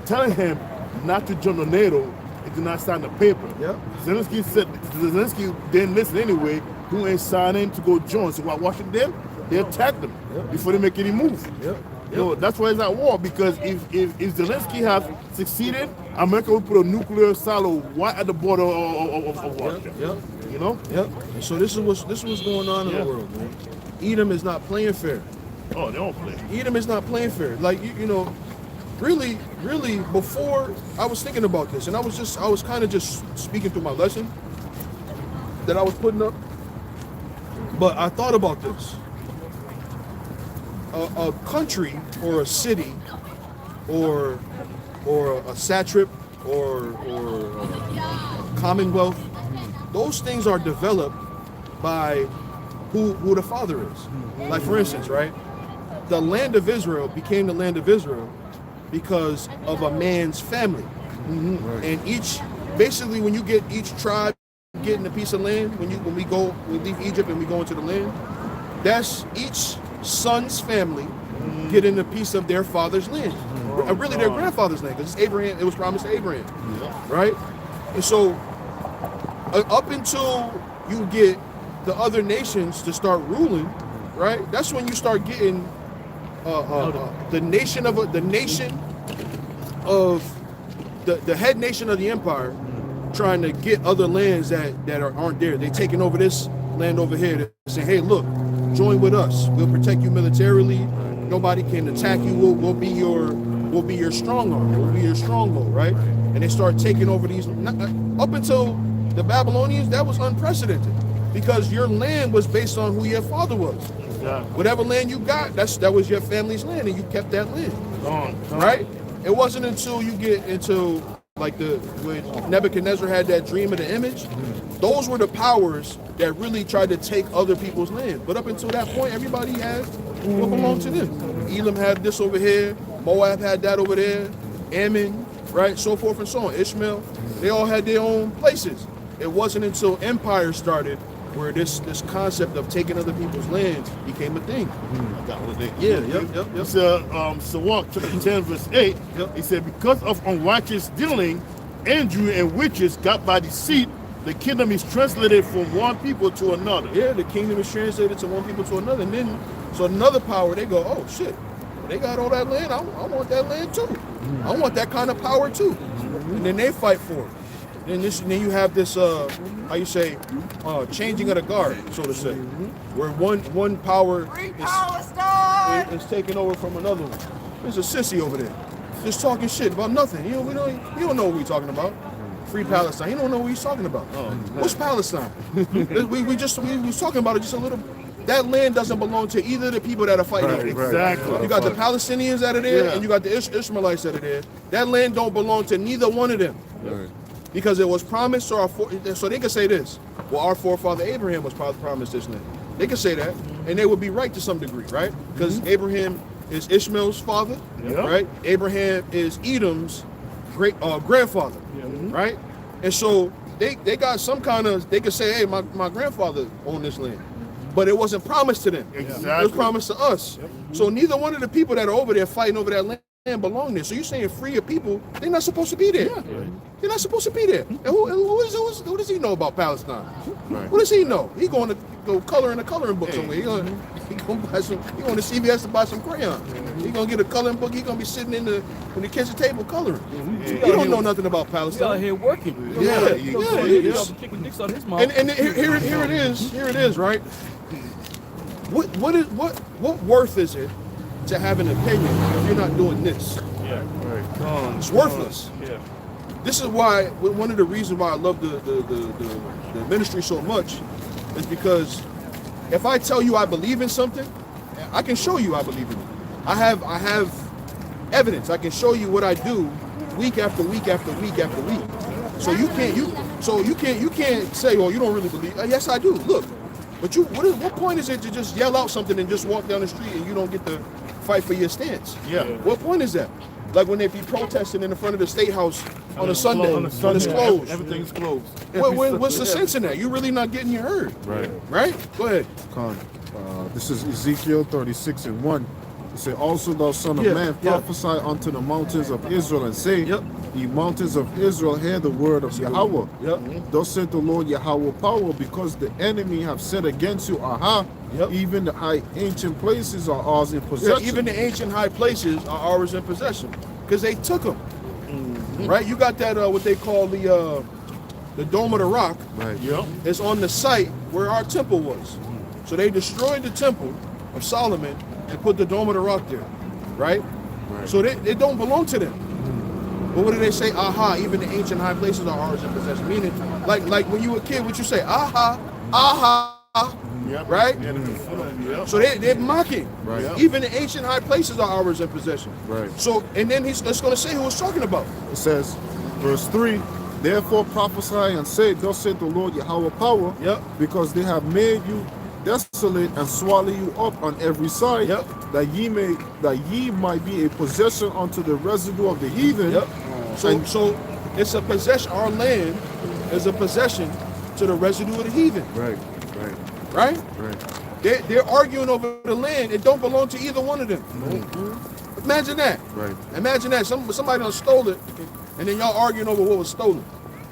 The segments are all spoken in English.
telling him not to join the NATO and do not sign the paper. Yep. Zelensky didn't listen anyway. Who ain't signing to go join? So while Washington, they attacked them before they make any move. Yep. You know, that's why it's at war, because if Zelensky has succeeded, America will put a nuclear silo right at the border of Washington. Yep. You know? Yep. And so this is what's going on in the world, man. Edom is not playing fair. Oh, they don't play. Edom is not playing fair. Like you know, really, before I was thinking about this, and I was kind of just speaking through my lesson that I was putting up. But I thought about this. A country or a city or a satrap or a commonwealth, those things are developed by who the father is. Like for instance, right? The land of Israel became the land of Israel because of a man's family. Right. And basically when you get each tribe getting a piece of land, when we leave Egypt and we go into the land, that's each son's family getting a piece of their father's land, really their grandfather's land, because it's Abraham. It was promised to Abraham, right? And so, up until you get the other nations to start ruling, right? That's when you start getting the nation of the head nation of the empire trying to get other lands that aren't there. They taking over this land over here. They're saying, hey, look, join with us. We'll protect you militarily. Nobody can attack you. We'll be your strong arm. We'll be your stronghold, right? And they start taking over these. Up until the Babylonians, that was unprecedented because your land was based on who your father was. Exactly. Whatever land you got, that was your family's land, and you kept that land, right? It wasn't until you get into like when Nebuchadnezzar had that dream of the image, those were the powers that really tried to take other people's land. But up until that point, everybody had what belonged to them. Elam had this over here, Moab had that over there, Ammon, right, so forth and so on. Ishmael, they all had their own places. It wasn't until empire started where this concept of taking other people's land became a thing. Yep. So, Sirach chapter 10 verse 8, he said, because of unrighteous dealing, injury and witches got by deceit, the kingdom is translated from one people to another. Yeah, the kingdom is translated to one people to another. And then, so another power, they go, oh shit, they got all that land, I want that land too. I want that kind of power too. And then they fight for it. And then you have this, changing of the guard, so to say, where one power is taking over from another one. There's a sissy over there, just talking shit about nothing. You don't know what we're talking about. Free Palestine. You don't know what he's talking about. What's Palestine? we was talking about it just a little. That land doesn't belong to either of the people that are fighting. Right, exactly. You got the Palestinians that are there, and you got the Ishmaelites that are there. That land don't belong to neither one of them. Right. Because it was promised to so they could say this. Well, our forefather Abraham was promised this land. They could say that, and they would be right to some degree, right? Because Abraham is Ishmael's father, right? Abraham is Edom's great grandfather, right? And so they got some kind of, they could say, hey, my grandfather owned this land, but it wasn't promised to them. Exactly. It was promised to us. So neither one of the people that are over there fighting over that land belong there. So you're saying free of people, they're not supposed to be there. They're not supposed to be there. And who does he know about Palestine? Right. What does he know? He going to go color in a coloring book somewhere. He going to CVS to buy some crayons. He going to get a coloring book. He going to be sitting in the kitchen table coloring. He don't know nothing about Palestine. He's out here working. Kicking dicks on his mom. And here it is, right? What worth is it to have an opinion if you're not doing this? Yeah, right. It's worthless. Yeah. This is why one of the reasons why I love the ministry so much is because if I tell you I believe in something, I can show you I believe in it. I have evidence. I can show you what I do week after week after week after week. So you can't say, oh, you don't really believe. Yes, I do. Look, but what point is it to just yell out something and just walk down the street and you don't get to fight for your stance? Yeah. What point is that? Like when they be protesting in the front of the State House on a Sunday, when it's closed. Everything's closed. What's the sense in that? You're really not getting your heard. Right. Right? Go ahead. This is Ezekiel 36:1. Say also thou son of man, prophesy unto the mountains of Israel and say, ye mountains of Israel, hear the word of Yahweh. Thus said the Lord Yahweh power, because the enemy have said against you, aha, even the high ancient places are ours in possession. Even the ancient high places are ours in possession, because they took them. Right? You got that what they call the Dome of the Rock. Right. It's on the site where our temple was. So they destroyed the temple of Solomon and put the Dome of the Rock there. Right? So they don't belong to them. But what do they say? Aha, even the ancient high places are ours in possession. Meaning, like when you were a kid, what you say? Aha, aha. Right? So they're mocking. Right. Even the ancient high places are ours in possession. Right. So, and then it's going to say who it's talking about. It says, verse 3, therefore prophesy and say, thus said the Lord Yahweh power, because they have made you desolate and swallow you up on every side, that ye might be a possession unto the residue of the heathen. So it's a possession. Our land is a possession to the residue of the heathen. Right? They're arguing over the land. It don't belong to either one of them. Imagine that. Imagine that. Somebody done stole it, and then y'all arguing over what was stolen.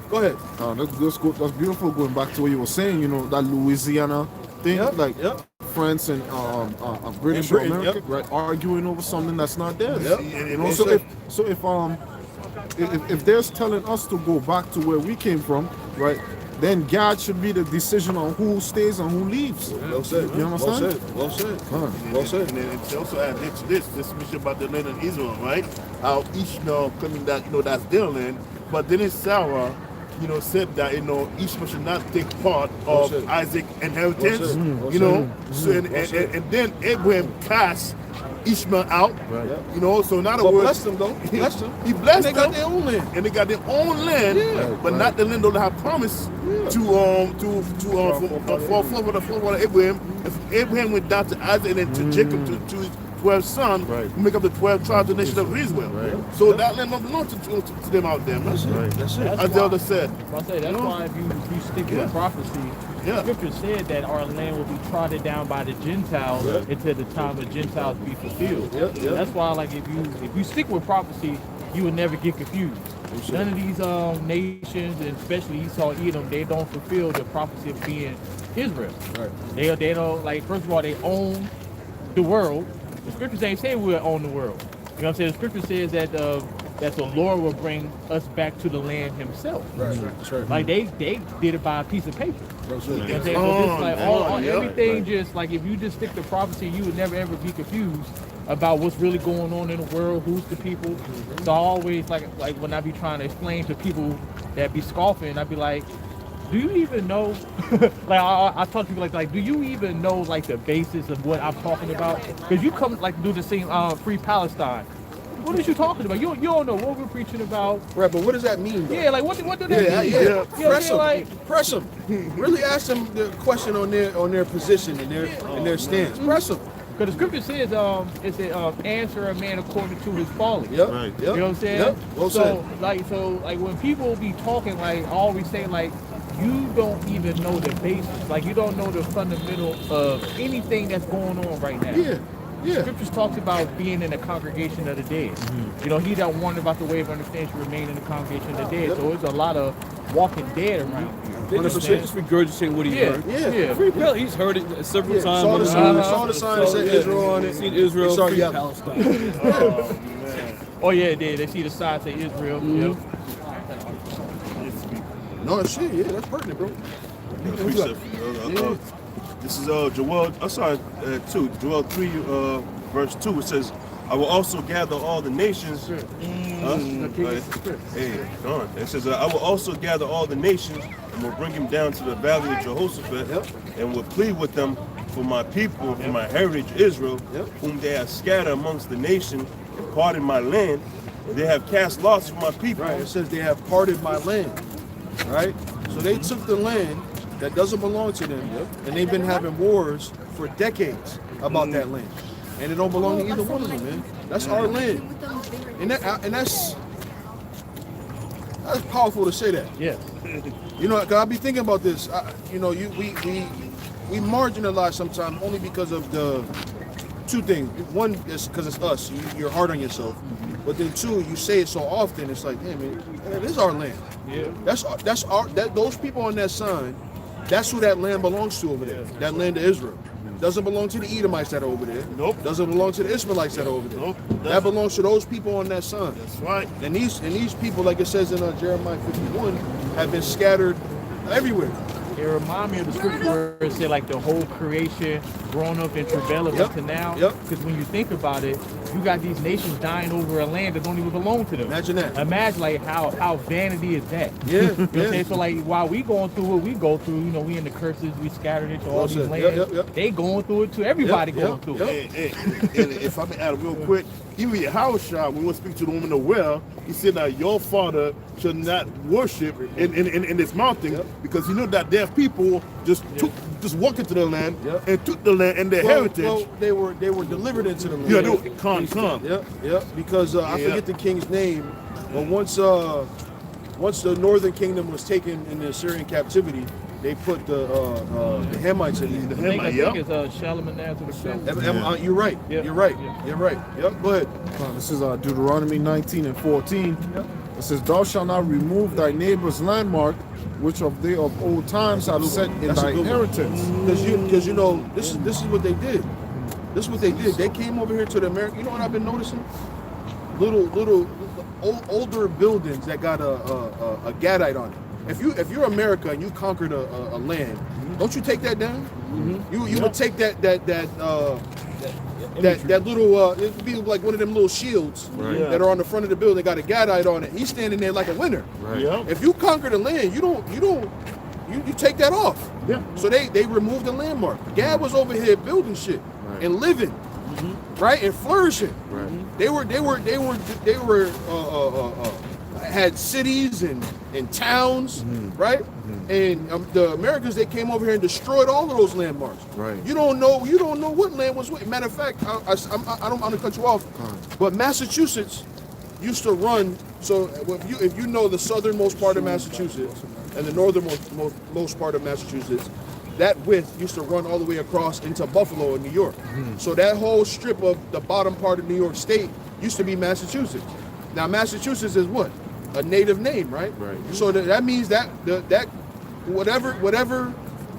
Go ahead. That's beautiful. Going back to what you were saying, that Louisiana thing, France and British or America, right, arguing over something that's not theirs. And also, if there's telling us to go back to where we came from, right, then God should be the decision on who stays and who leaves. Well said. You understand? Well said. And then it also adds this mission about the land of Israel, right? How Ishmael claiming that that's their land, but then Sarah, said that Ishmael should not take part of Isaac's inheritance. So and then Abraham cast Ishmael out. So in other words, blessed them though. He blessed them. He blessed them. They got their own land. And they got their own land, but not the land that they have promised to for the Abraham. If Abraham went down to Isaac and then to Jacob to his 12 sons, who make up the 12 tribes of the nation of Israel. So that land don't belong to them out there. That's it. As the elder said. That's why if you stick with prophecy, Scripture said that our land will be trodden down by the Gentiles until the time of Gentiles be fulfilled. That's why, like, if you stick with prophecy, you will never get confused. None of these nations, and especially Esau, Edom, they don't fulfill the prophecy of being Israel. They don't, like, first of all, they own the world. The Scriptures ain't say we'll own the world. You know what I'm saying? The Scripture says that the Lord will bring us back to the land Himself. Like they did it by a piece of paper. You know what I'm saying? So it's like everything just like if you just stick to prophecy, you would never ever be confused about what's really going on in the world, who's the people. So I always like when I be trying to explain to people that be scoffing, I be like, do you even know? Like I talk to people like, do you even know like the basis of what I'm talking about? Because you come like do the same Free Palestine. What is you talking about? You don't know what we're preaching about. Right, but what does that mean, though? Yeah, like what do that mean? Press them. Really ask them the question on their position and their stance. Press them. Because the Scripture says it's answer a man according to his folly. You know what I'm saying? Well so when people be talking, like I always say, like, you don't even know the basics. Like you don't know the fundamental of anything that's going on right now. Scriptures talks about being in the congregation of the dead. He that warned about the way of understanding should remain in the congregation of the dead. So there's a lot of walking dead around here. They just regurgitating what he heard. Well, he's heard it several times. Saw the sign that said Israel on it. Seen Israel, free Palestine. Oh yeah, they see the sign say Israel. No shit, that's pertinent, bro. This is Joel. Joel 3, verse 2. It says, "I will also gather all the nations." It says, "I will also gather all the nations and will bring them down to the valley of Jehoshaphat, and will plead with them for my people, for my heritage Israel, whom they have scattered amongst the nation, and parted my land. And they have cast lots for my people." Right. It says they have parted my land. Right. So they took the land that doesn't belong to them, and they've been having wars for decades about that land, and it don't belong to either one of them, man. That's our land, and that's powerful to say that. Cause I be thinking about this. We marginalize sometimes only because of two things. One is because it's us. You're hard on yourself. But then two, you say it so often, it's like, damn, it is our land. Yeah. Those people on that sign, that's who that land belongs to over there. That land of Israel. Doesn't belong to the Edomites that are over there. Nope. Doesn't belong to the Ishmaelites that are over there. Nope. That belongs to those people on that sign. That's right. And these people, like it says in Jeremiah 51, have been scattered everywhere. It reminds me of the scripture where it said like the whole creation grown up and travaileth up to now. Because when you think about it, you got these nations dying over a land that don't even belong to them. Imagine that. Imagine like how vanity is that. Yeah. You know what I'm saying? So like while we going through what we go through, you know, we in the curses, we scattered into all these lands. They going through it too. Everybody going through it. And if I may add real quick, even Yahushua, when we speak to the woman of well, he said that your father should not worship in this mountain because you know that their people just walked into the land and took the land and their heritage. Well, they were delivered into the land. Yeah, they come. Yeah. Because I forget the king's name, but once the northern kingdom was taken in the Assyrian captivity, they put the Hamites in there. I think it's Shalmaneser the You're right. Yeah. You're right. Yeah. You're right. Yep. Go ahead. This is Deuteronomy 19 and 14. It says, "Thou shalt not remove thy neighbor's landmark, which of they of old times have set in thy inheritance." Because you know this is what they did. This is what they did. They came over here to the America. You know what I've been noticing? Little older buildings that got a Gadite on it. If you're America and you conquered a land, don't you take that down? You would take that little it'd be like one of them little shields that are on the front of the building. Got a Gadite on it. He's standing there like a winner. Right. Yeah. If you conquer the land, you take that off. Yeah. So they removed the landmark. Gad was over here building shit and living, right, and flourishing. Right. They were had cities and towns, right? And the Americans, they came over here and destroyed all of those landmarks. Right. You don't know what land was what. Matter of fact, I don't want to cut you off, but Massachusetts used to run. So if you know the southernmost part of Massachusetts and the northernmost part of Massachusetts, that width used to run all the way across into Buffalo in New York. So that whole strip of the bottom part of New York State used to be Massachusetts. Now Massachusetts is what? A native name, right? Right. So that means that whatever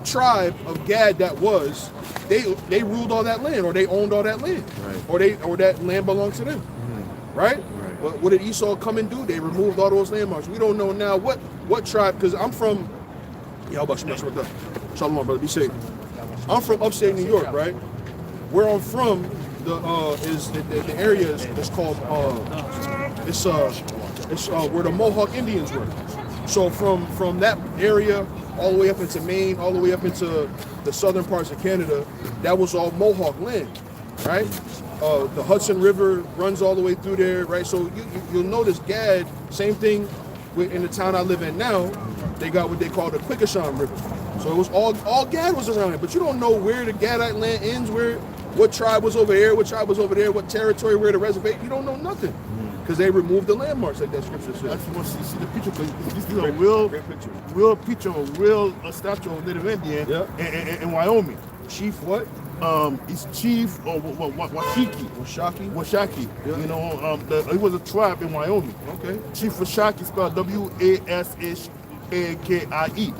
tribe of Gad that was, they ruled all that land, or they owned all that land, Right. or that land belonged to them, right? But what did Esau come and do? They removed all those landmarks. We don't know now what tribe, because I'm from, Shalom, brother, be safe. I'm from upstate New York, right? Where I'm from, the area is called it's where the Mohawk Indians were. So from that area all the way up into Maine, all the way up into the southern parts of Canada, that was all Mohawk land, right? The Hudson River runs all the way through there, right? So you'll notice Gad, same thing in the town I live in now, they got what they call the Quikasham River. So it was all Gad was around it, but you don't know where the Gadite land ends, what tribe was over here, what tribe was over there, what territory, where the reservation, you don't know nothing. Because they removed the landmarks, like that scripture says. That's what you see the picture, because this is a real picture of a real statue of a native Indian in Wyoming. Chief what? He's Chief Washaki. Washaki. Yeah. You know, he was a tribe in Wyoming. Okay. Chief Washaki, spelled Washakie.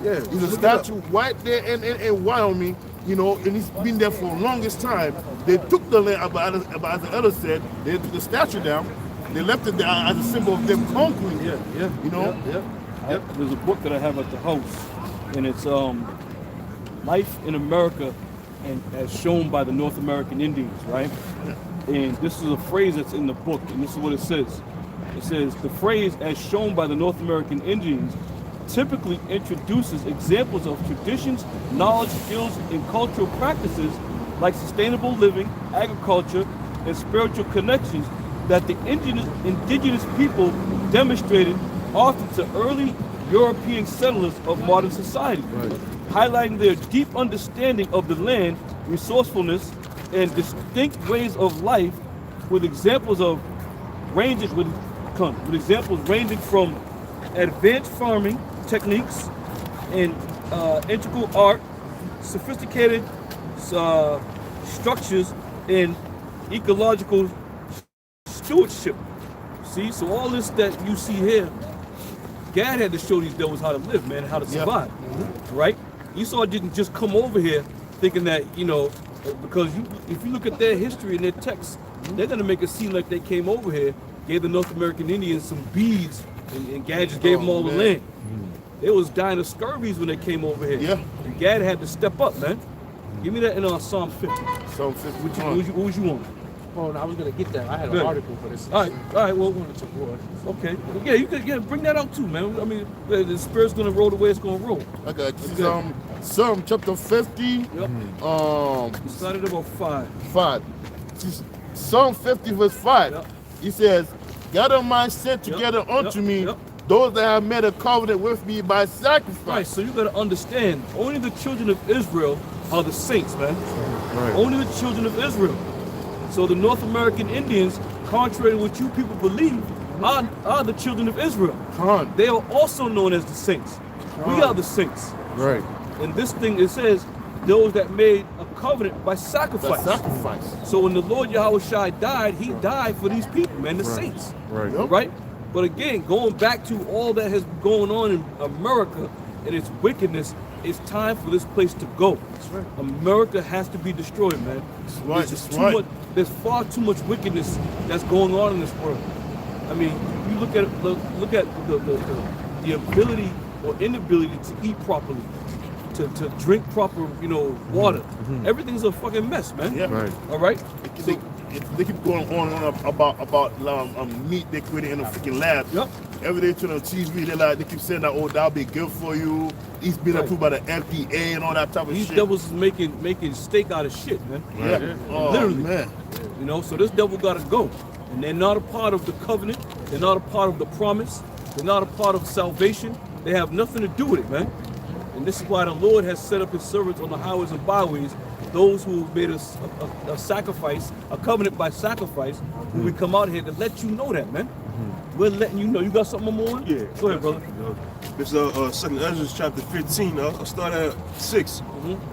Yeah. He's a statue right there in Wyoming. You know, and he's been there for the longest time. They took the land, as the elder said, they took the statue down. They left it there as a symbol of them conquering. Yeah. You know? Yep. There's a book that I have at the house, and it's Life in America, and as shown by the North American Indians, right? And this is a phrase that's in the book, and this is what it says. It says, the phrase as shown by the North American Indians typically introduces examples of traditions, knowledge, skills, and cultural practices like sustainable living, agriculture, and spiritual connections that the indigenous people demonstrated often to early European settlers of modern society, highlighting their deep understanding of the land, resourcefulness, and distinct ways of life, with examples ranging from advanced farming techniques and integral art, sophisticated structures, and ecological stewardship. See, so all this that you see here, Gad had to show these devils how to live, man, and how to survive, right? Esau didn't just come over here thinking that, you know, because if you look at their history and their texts, they're gonna make it seem like they came over here, gave the North American Indians some beads, and Gad just gave them all the land. They was dying of scurvies when they came over here. Yeah. And Gad had to step up, man. Give me that in Psalm 50. Psalm 50. What would you want? Oh, no, I was gonna get that. I had an Good. article for this. All right, well, Going to war. okay. Yeah, you could bring that out too, man. I mean, the spirit's gonna roll the way it's gonna roll. I got you. Psalm chapter 50. Yep. We started about 5. 5. Psalm 50 verse 5. Yep. He says, gather my sent together unto me, those that have made a covenant with me by sacrifice. Right, so you gotta understand, only the children of Israel are the saints, man. Right. Only the children of Israel. So the North American Indians, contrary to what you people believe, are the children of Israel. They are also known as the saints. We are the saints. Right. And this thing, it says, those that made a covenant by sacrifice. By sacrifice. So when the Lord Yahweh Shai died, he died for these people, man, the saints. Right. Yep. Right? But again, going back to all that has going on in America and its wickedness, it's time for this place to go. Right. America has to be destroyed, man. Right. There's just too much, there's far too much wickedness that's going on in this world. I mean, you look at the ability or inability to eat properly, to drink proper, water. Everything's a fucking mess, man. Yeah. Right. All right. They keep going on and on about meat they created in a freaking lab. Yep. Every day turn on TV, they keep saying that, oh, that'll be good for you. It's been approved by the FDA and all that type of These shit. devils is making steak out of shit, man. Yeah. Oh, Literally. man. So this devil gotta go. And they're not a part of the covenant. They're not a part of the promise. They're not a part of salvation. They have nothing to do with it, man. And this is why the Lord has set up his servants on the highways and byways, those who made a sacrifice, a covenant by sacrifice, who we come out here to let you know that, man. We're letting you know. You got something more? Yeah. Go ahead, brother. This is 2nd Ezra chapter 15. I'll start at 6.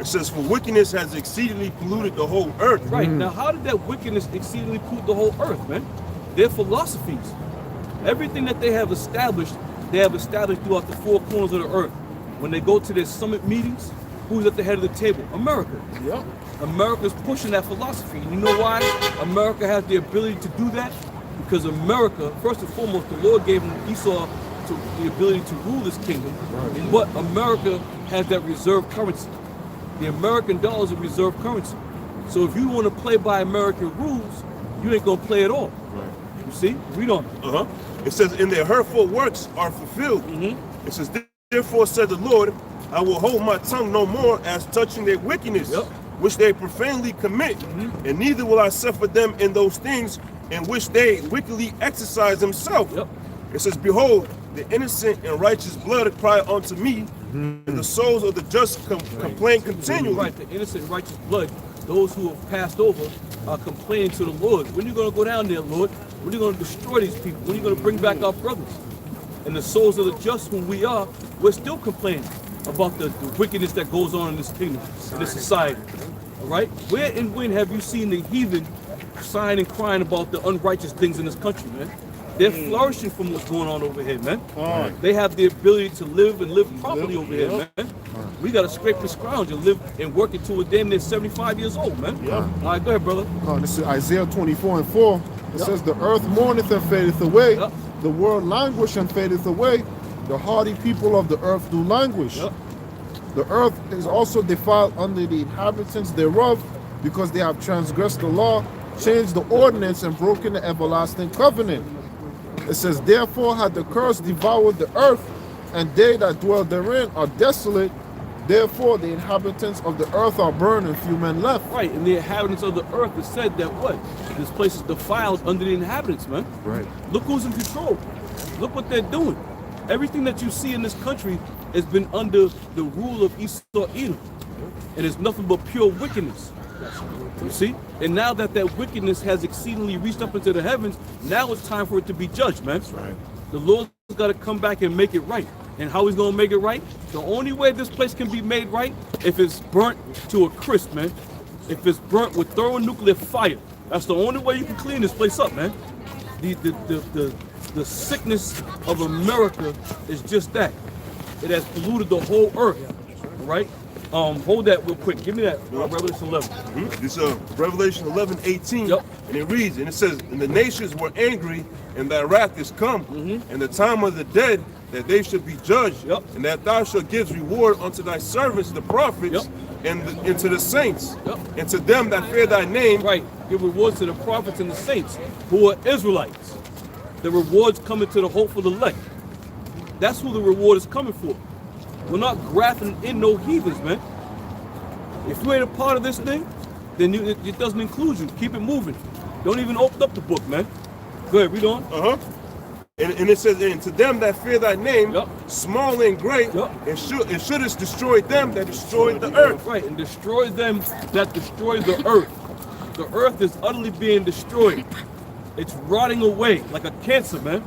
It says, for wickedness has exceedingly polluted the whole earth. Right. Now, how did that wickedness exceedingly pollute the whole earth, man? Their philosophies. Everything that they have established throughout the 4 corners of the earth. When they go to their summit meetings, who's at the head of the table? America. Yep. America's pushing that philosophy. And you know why America has the ability to do that? Because America, first and foremost, the Lord gave Esau the ability to rule this kingdom. Right. And what America has that reserve currency. The American dollar is a reserve currency. So if you want to play by American rules, you ain't gonna play at all. Right. You see? Read on. It says, and their hurtful works are fulfilled. It says, therefore said the Lord, I will hold my tongue no more as touching their wickedness, which they profanely commit, and neither will I suffer them in those things in which they wickedly exercise themselves. It says, behold, the innocent and righteous blood cry unto me, and the souls of the just complain continually. Right, the innocent and righteous blood, those who have passed over, are complaining to the Lord. When are you going to go down there, Lord? When are you going to destroy these people? When are you going to bring back our brothers? And the souls of the just, whom we are, we're still complaining about the wickedness that goes on in this kingdom, in this society. All right? Where and when have you seen the heathen sighing and crying about the unrighteous things in this country, man? They're flourishing from what's going on over here, man. They have the ability to live and live properly over here, man. We got to scrape the scrounge and live and work until we're damn near 75 years old, man. All right, go ahead, brother. This is Isaiah 24:4. It says, the earth mourneth and fadeth away. The world languish and fadeth away. The hardy people of the earth do languish. The earth is also defiled under the inhabitants thereof, because they have transgressed the law, changed the ordinance, and broken the everlasting covenant. It says, therefore had the curse devoured the earth, and they that dwell therein are desolate. Therefore the inhabitants of the earth are burned, and few men left. Right, and the inhabitants of the earth, it said that what? This place is defiled under the inhabitants, man. Right. Look who's in control. Look what they're doing. Everything that you see in this country has been under the rule of Esau Edom. And it's nothing but pure wickedness. You see? And now that wickedness has exceedingly reached up into the heavens, now it's time for it to be judged, man. That's right. The Lord's got to come back and make it right. And how he's going to make it right? The only way this place can be made right, if it's burnt to a crisp, man. If it's burnt with thorough nuclear fire. That's the only way you can clean this place up, man. The sickness of America is just that. It has polluted the whole earth, right? Hold that real quick. Give me that Revelation 11. This Revelation 11:18, Yep. and it reads, and it says, "And the nations were angry, and thy wrath is come, and the time of the dead, that they should be judged, Yep. and that thou shalt give reward unto thy servants, the prophets, and to the saints, and to them that fear thy name." Right. Give rewards to the prophets and the saints who are Israelites. The rewards coming to the hopeful elect. That's who the reward is coming for. We're not grafting in no heathens, man. If you ain't a part of this thing, then it doesn't include you. Keep it moving. Don't even open up the book, man. Go ahead, read on. And it says, "And to them that fear thy name, Yep. small and great, Yep. and shouldest destroy them that destroyed the earth." Right, and destroy them that destroy the earth. The earth is utterly being destroyed. It's rotting away like a cancer, man.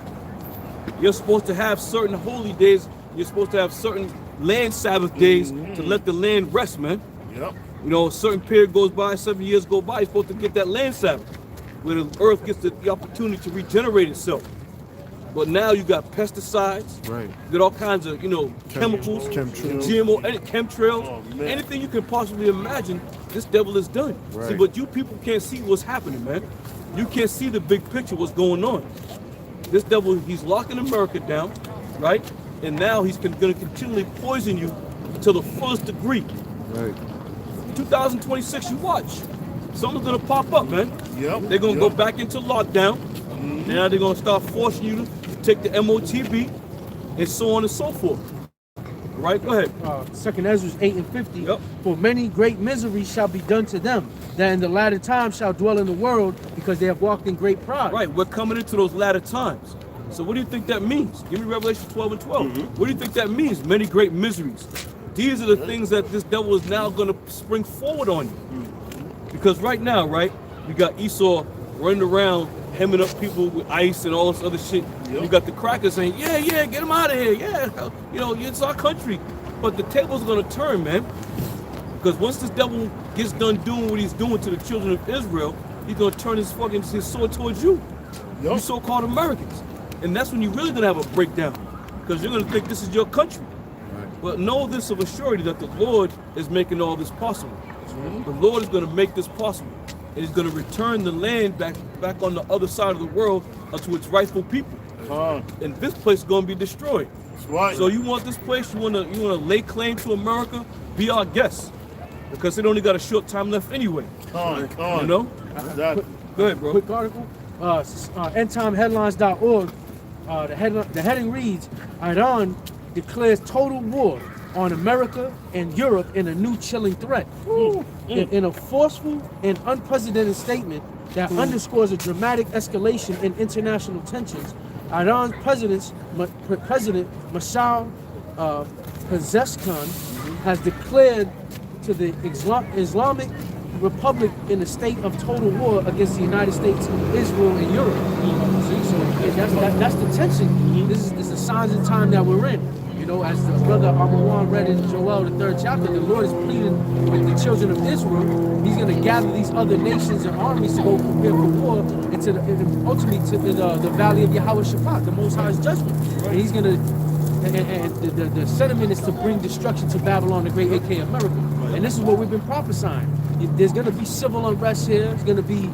You're supposed to have certain holy days. You're supposed to have certain land Sabbath days to let the land rest, man. Yep. You know, a certain period goes by, 7 years go by, you're supposed to get that land Sabbath, where the earth gets the opportunity to regenerate itself. But now you got pesticides, Right. you got all kinds of, chemicals, Chemtrails. GMO, chemtrails, Oh, man. anything you can possibly imagine, this devil is done. See, Right. but you people can't see what's happening, man. You can't see the big picture, what's going on. This devil, he's locking America down, right? And now he's going to continually poison you to the fullest degree. Right. 2026, you watch. Something's going to pop up, man. Yep. They're going to Yep. go back into lockdown. Now they're going to start forcing you to take the MOTB and so on and so forth. Right? Go ahead. 2nd Ezra 8:50. Yep. For many great miseries shall be done to them, that in the latter time shall dwell in the world, because they have walked in great pride. Right, we're coming into those latter times. So what do you think that means? Give me Revelation 12 and 12. What do you think that means? Many great miseries. These are the things that this devil is now going to spring forward on you. Because right now, right, you got Esau running around, hemming up people with ice and all this other shit. You got the crackers saying, yeah, get him out of here. Yeah, it's our country. But the tables are going to turn, man. Because once this devil gets done doing what he's doing to the children of Israel, he's going to turn his sword towards you. You so-called Americans. And that's when you're really going to have a breakdown. Because you're going to think this is your country. But know this of a surety that the Lord is making all this possible. The Lord is going to make this possible. And he's going to return the land back on the other side of the world to its rightful people. And this place is going to be destroyed. That's right. So you want this place, you want to lay claim to America, be our guest. Because it only got a short time left anyway. You know? Exactly. Go ahead, bro. Quick article. Endtimeheadlines.org. The heading reads, Iran declares total war on America and Europe in a new chilling threat. In a forceful and unprecedented statement that underscores a dramatic escalation in international tensions, Iran's President Mashal Pezeshkian has declared to the Islamic Republic in a state of total war against the United States, Israel, and Europe. See, so that's the tension. This is the signs and time that we're in. You know, as the brother Amawan read in Joel, the 3rd chapter, the Lord is pleading with the children of Israel. He's going to gather these other nations and armies to go prepare for war and ultimately to the valley of Yahweh Shaphat, the Most High's judgment. And he's going to, and the sentiment is to bring destruction to Babylon, the great aka America. And this is what we've been prophesying. There's going to be civil unrest here. There's going to be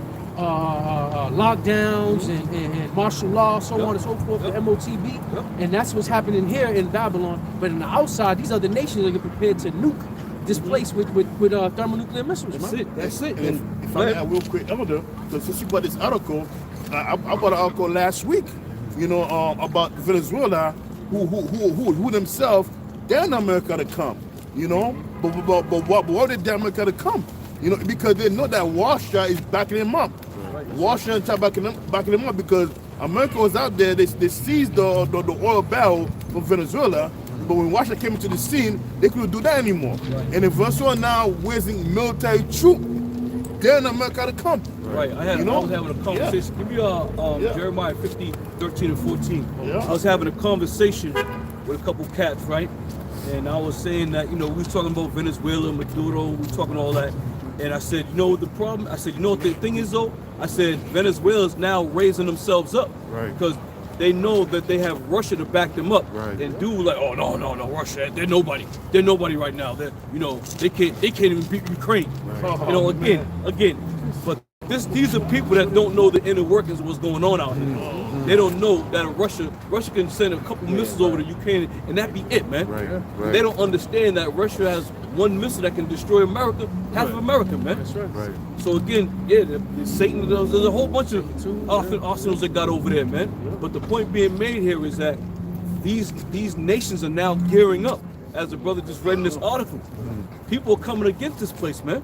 lockdowns and martial law, so on and so forth, for MOTB. And that's what's happening here in Babylon. But on the outside, these other nations are prepared to nuke this place with thermonuclear missiles. That's it. And if I may add real quick, Elder, because since you brought this article, I brought an article last week, about Venezuela, who themselves, they're in America to come, but why did they America to come? Because they know that Washington is backing them up. Washington backing them up because America was out there. They seized the oil barrel from Venezuela, but when Washington came into the scene, they couldn't do that anymore. And if Venezuela now raising military troops, they're in America to come. Right. I was having a conversation. Give me Jeremiah 50:13 and 14. I was having a conversation with a couple cats, right? And I was saying that, we was talking about Venezuela, Maduro, we were talking all that. And I said, the problem, what the thing is though, I said Venezuela's now raising themselves up. Right. Because they know that they have Russia to back them up. Right. And dude like, oh no, Russia, they're nobody. They're nobody right now. They're, they can't even beat Ukraine. Right. Again. But these are people that don't know the inner workings of what's going on out here. They don't know that Russia can send a couple missiles over to Ukraine and that be it, man. Right. They don't understand that Russia has one missile that can destroy America, half of America, man. That's right. Right. So again, Satan, there's a whole bunch of arsenals that got over there, man. But the point being made here is that these nations are now gearing up, as the brother just read in this article. People are coming against this place, man.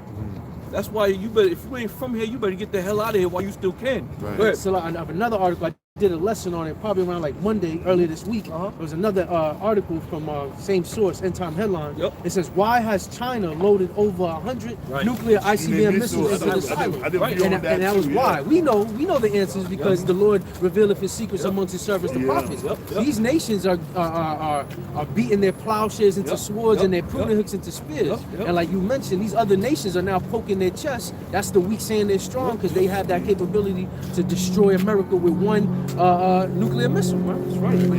That's why you better, if you ain't from here, you better get the hell out of here while you still can. Right. Go ahead. So another article, I did a lesson on it probably around like Monday earlier this week. There was another article from same source, End Time Headline. Yep. It says, why has China loaded over 100 Right. nuclear ICBM missiles into the I silo? didn't Right. know And that was too, why. yeah. We know the answers because the Lord revealeth his secrets amongst his servants, the prophets. These nations are beating their plowshares into swords and their pruning hooks into spears. And like you mentioned, these other nations are now poking their chests. That's the weak saying they're strong because they have that capability to destroy America with one nuclear missile. Right? That's right.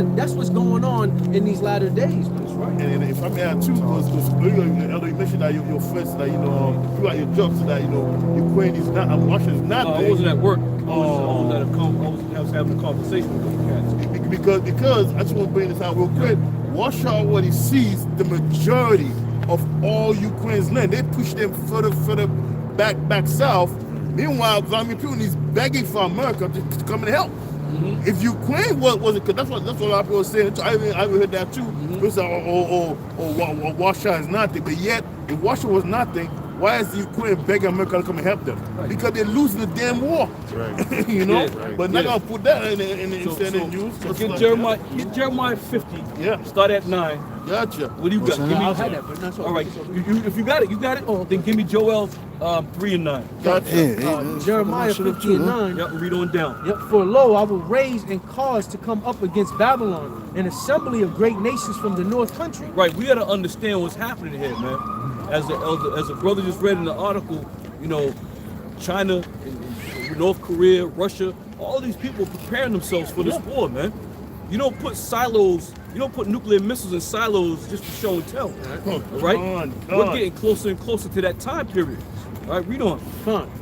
But that's what's going on in these latter days. Man. That's right. And if I may add too, because you mentioned that your friends that you at your job so that Ukraine is not, Russia is not I there. wasn't at work. I was having a conversation with those cats. Because I just want to bring this out real quick. Russia already sees the majority of all Ukraine's land. They push them further back south. Meanwhile, Vladimir Putin is begging for America to come and help. If Ukraine wasn't, because that's what a lot of people are saying. I even heard that too. People say, Russia is nothing. But yet, if Russia was nothing, why is Ukraine begging America to come and help them? Right. Because they're losing the damn war. Right. Yeah. Right. But not gonna put that in the news. So It's get like, Get Jeremiah 50. Yeah. Start at 9. Gotcha. What do you got? What's Give me. I'll have that, but that's All right. If you got it. Oh, then give me Joel 3 and 9. Gotcha. Jeremiah 50 and 9. Yep, read on down. Yep. For lo, I will raise and cause to come up against Babylon an assembly of great nations from the north country. Right, we got to understand what's happening here, man. As a brother just read in the article, China, North Korea, Russia, all these people preparing themselves for this war, man. You don't put nuclear missiles in silos just for show and tell, right? We're getting closer and closer to that time period. All right, read on.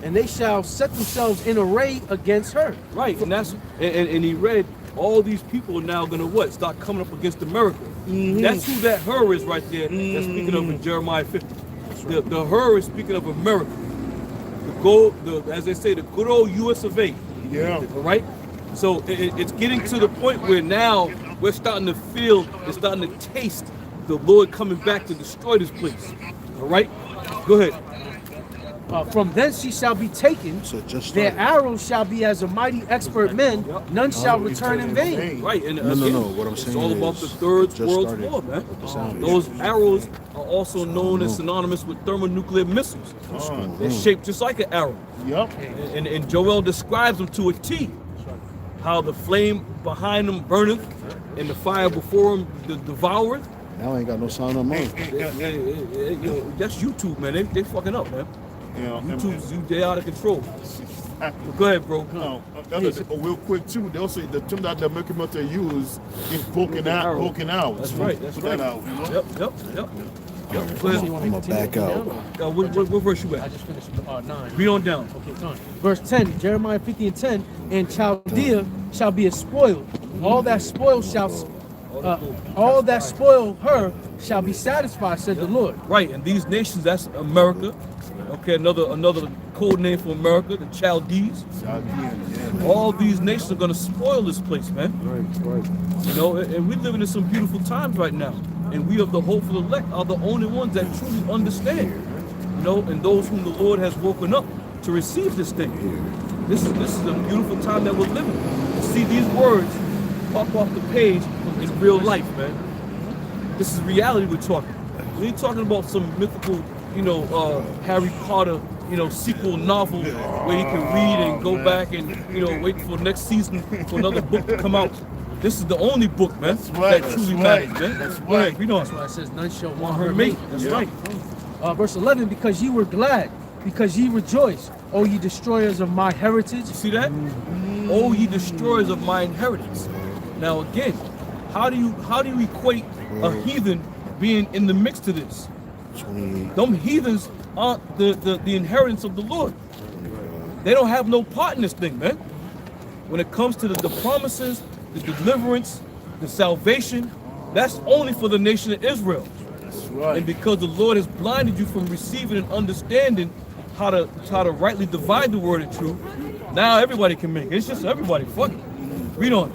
And they shall set themselves in array against her. Right, and he read all these people are now gonna start coming up against America. That's who that her is right there. That's speaking of in Jeremiah 50. The her is speaking of America. As they say, the good old U.S. of A. Yeah. All right. So it's getting to the point where now we're starting to feel, it's starting to taste the Lord coming back to destroy this place. All right. Go ahead. From thence she shall be taken. So just Their started. arrows shall be as a mighty expert men. None shall return in vain. Right. And No. What I'm it's saying all about is the Third just World started War, man. with the sound. Those arrows are also known as synonymous with thermonuclear missiles. They're shaped just like an arrow. Yep. And Joel describes them to a T. How the flame behind them burneth and the fire before them devoureth. Now I ain't got no sound on mine. That's YouTube, man. They fucking up, man. YouTube's they out of control. Go ahead, bro. Real quick too. They also the term that the American military use is poking out. That's right. That's Put right. that out, Yep. Go ahead. I'm gonna back out. What verse you I at? just finished 9. Read on down. Okay, done. Verse 10, Jeremiah 50 and 10, and Chaldea shall be a spoil. All that spoil her shall be satisfied, said the Lord. Right, and these nations, that's America. Okay, another code name for America, the Chaldees. All these nations are gonna spoil this place, man. Right. And we're living in some beautiful times right now. And we of the hopeful elect are the only ones that truly understand. And those whom the Lord has woken up to receive this thing. This is a beautiful time that we're living. To see these words pop off the page in real life, man. This is reality we're talking. We ain't talking about some mythical, Harry Potter, sequel novel where he can read and go back and, wait for next season for another book to come out. This is the only book, man, that truly matters, man. That's Go ahead, read on. That's why it says none shall want Her her mate. mate. That's right. Verse 11, because ye were glad because ye rejoice, O ye destroyers of my heritage. You see that? Oh, ye destroyers of my inheritance. Now again, how do you equate a heathen being in the mix to this? Them heathens aren't the inheritance of the Lord. They don't have no part in this thing, man. When it comes to the promises, the deliverance, the salvation, that's only for the nation of Israel. That's right. And because the Lord has blinded you from receiving and understanding how to rightly divide the word of truth, now everybody can make it. It's just everybody. Fuck it. Read on.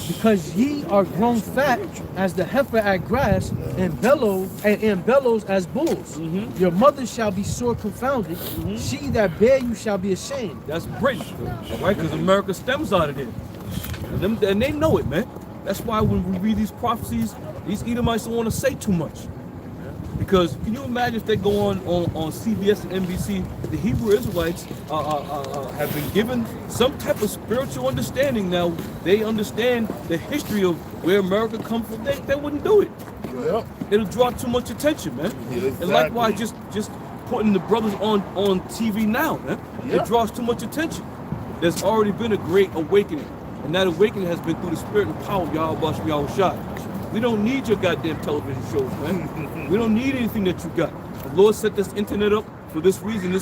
Because ye are grown fat as the heifer at grass, and bellows as bulls. Your mother shall be sore confounded. She that bare you shall be ashamed. That's Britain, right? Because America stems out of there. And they know it, man. That's why when we read these prophecies, these Edomites don't want to say too much. Because can you imagine if they go on CBS and NBC, the Hebrew Israelites have been given some type of spiritual understanding now. They understand the history of where America comes from. They wouldn't do it. Yep. It'll draw too much attention, man. Yeah, exactly. And likewise, just putting the brothers on TV now, man. Yeah. It draws too much attention. There's already been a great awakening. And that awakening has been through the spirit and power of Yahweh Shai. We don't need your goddamn television shows, man. We don't need anything that you got. The Lord set this internet up for this reason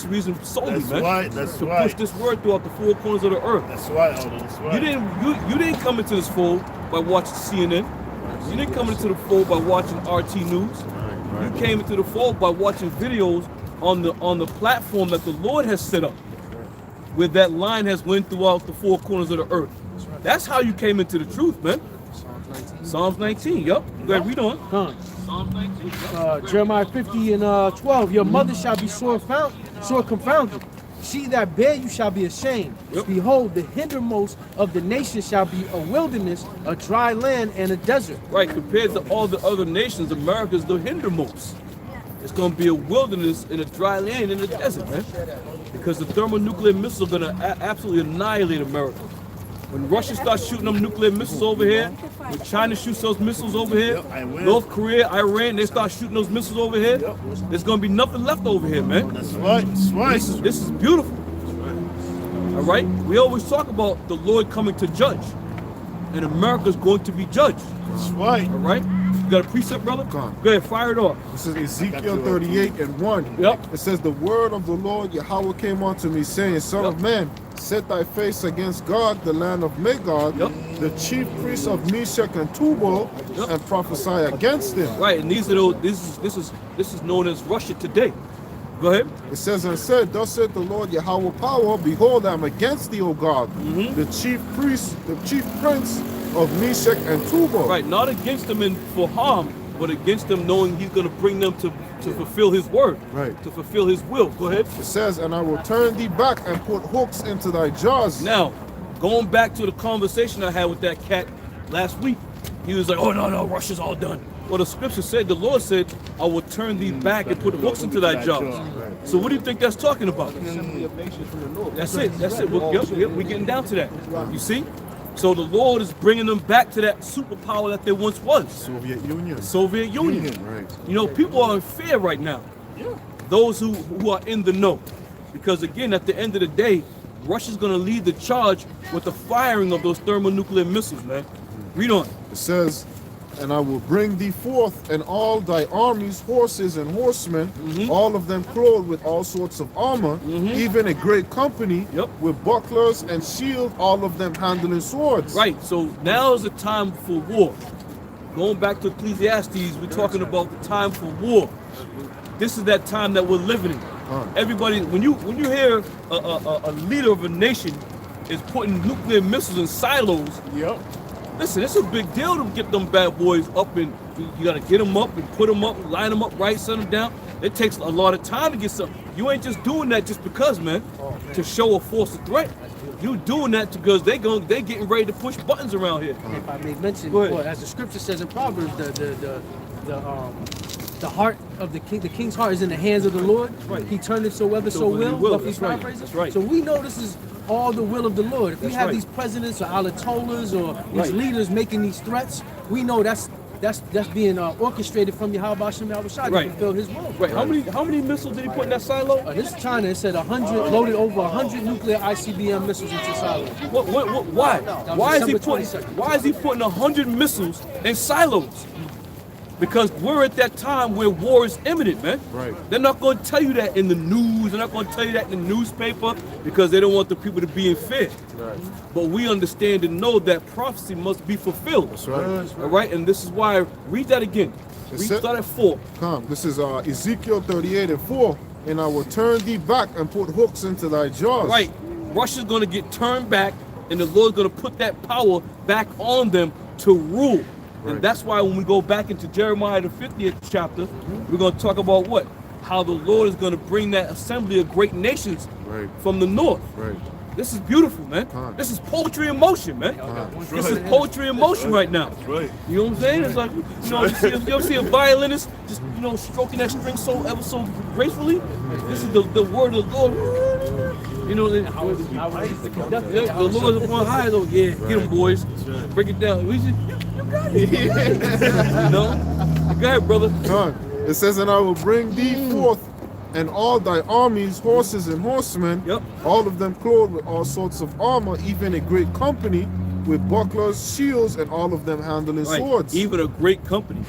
solely, That's man. right, that's to right. push this word throughout the four corners of the earth. That's right, Elder. That's right. You didn't come into this fold by watching CNN. You didn't come into the fold by watching RT News. You came into the fold by watching videos on the platform that the Lord has set up, where that line has went throughout the four corners of the earth. That's how you came into the truth, man. Psalms 19, yep. Go ahead, read on. Psalms 19. Jeremiah 50 and 12. Your mother shall be sore confounded. She that bare you shall be ashamed. Yep. Behold, the hindermost of the nations shall be a wilderness, a dry land, and a desert. Right, compared to all the other nations, America's the hindermost. It's going to be a wilderness and a dry land and a desert, man. Because the thermonuclear missiles are going to absolutely annihilate America. When Russia starts shooting them nuclear missiles over here, when China shoots those missiles over here, North Korea, Iran, they start shooting those missiles over here, there's going to be nothing left over here, man. That's right. That's right. This is beautiful. All right? We always talk about the Lord coming to judge, and America's going to be judged. That's right. All right? You got a precept, brother? Come on. Go ahead, fire it off. This is Ezekiel 38 and 1. Yep. It says, the word of the Lord Yahweh came unto me, saying, Son of man, set thy face against God, the land of Magog, the chief priests of Meshach and Tubal, and prophesy against them. Right, and these are those, this is known as Russia today. Go ahead. It says, and said, thus said the Lord Yahweh power, behold, I am against thee, O God, the chief priest, the chief prince of Meshach and Tubal. Right, not against them for harm, but against them knowing he's going to bring them to fulfill his word, Right. to fulfill his will. Go ahead. It says, and I will turn thee back and put hooks into thy jaws. Now, going back to the conversation I had with that cat last week, he was like, oh, no, Russia's all done. Well, the scripture said, the Lord said, I will turn thee back and put hooks into thy jaws. So what do you think that's talking about? That's it. We're getting down to that. You see? So the Lord is bringing them back to that superpower that there once was. Soviet Union. Soviet Union. Right. You know, people are in fear right now. Those who are in the know. Because again, at the end of the day, Russia's going to lead the charge with the firing of those thermonuclear missiles, man. Read on. It says, and I will bring thee forth, and all thy armies, horses and horsemen, all of them clothed with all sorts of armor, even a great company, with bucklers and shield, all of them handling swords. Right, so now is the time for war. Going back to Ecclesiastes, we're talking about the time for war. This is that time that we're living in. Everybody, when you hear a leader of a nation is putting nuclear missiles in silos, listen, it's a big deal to get them bad boys up, and you got to get them up and put them up, line them up right, set them down. It takes a lot of time to get some. You ain't just doing that just because, man, to show a force of threat. You doing that because they getting ready to push buttons around here. If I may mention, well, as the scripture says in Proverbs, the heart of the king's heart is in the hands of the Lord. Right. He turneth so whether so will. That's right. That's right. So we know this is all the will of the Lord. If we have these presidents or ayatollahs or these leaders making these threats, we know that's that's being orchestrated from Yahweh Hashem Yahushua Right. to fulfill his will. Right. How many missiles did he put in that silo? This is China. It said 100 loaded over 100 nuclear ICBM missiles into silos. Why? Why is he putting? December 22nd. Why is he putting 100 missiles in silos? Because we're at that time where war is imminent, man. Right. They're not going to tell you that in the news. They're not going to tell you that in the newspaper because they don't want the people to be in fear. Right. But we understand and know that prophecy must be fulfilled. That's right. All right, and this is why. Read that again. Start at 4. Come. This is Ezekiel 38:4. And I will turn thee back and put hooks into thy jaws. Right. Russia's going to get turned back, and the Lord's going to put that power back on them to rule. Right. And that's why when we go back into Jeremiah the 50th chapter, we're going to talk about what? How the Lord is going to bring that assembly of great nations Right. from the north. Right. This is beautiful, man. This is poetry in motion, man. This is poetry in motion right now. That's right. You know what I'm saying? It's like, you ever see a violinist just, stroking that string ever so gracefully? This is the word of the Lord. The Lord is upon high, though. Yeah, get them, boys. Break it down. You got it. Go ahead, brother. Come. It says, and I will bring thee forth and all thy armies, horses and horsemen, Yep. all of them clothed with all sorts of armor, even a great company with bucklers, shields, and all of them handling Right. swords. Even a great company,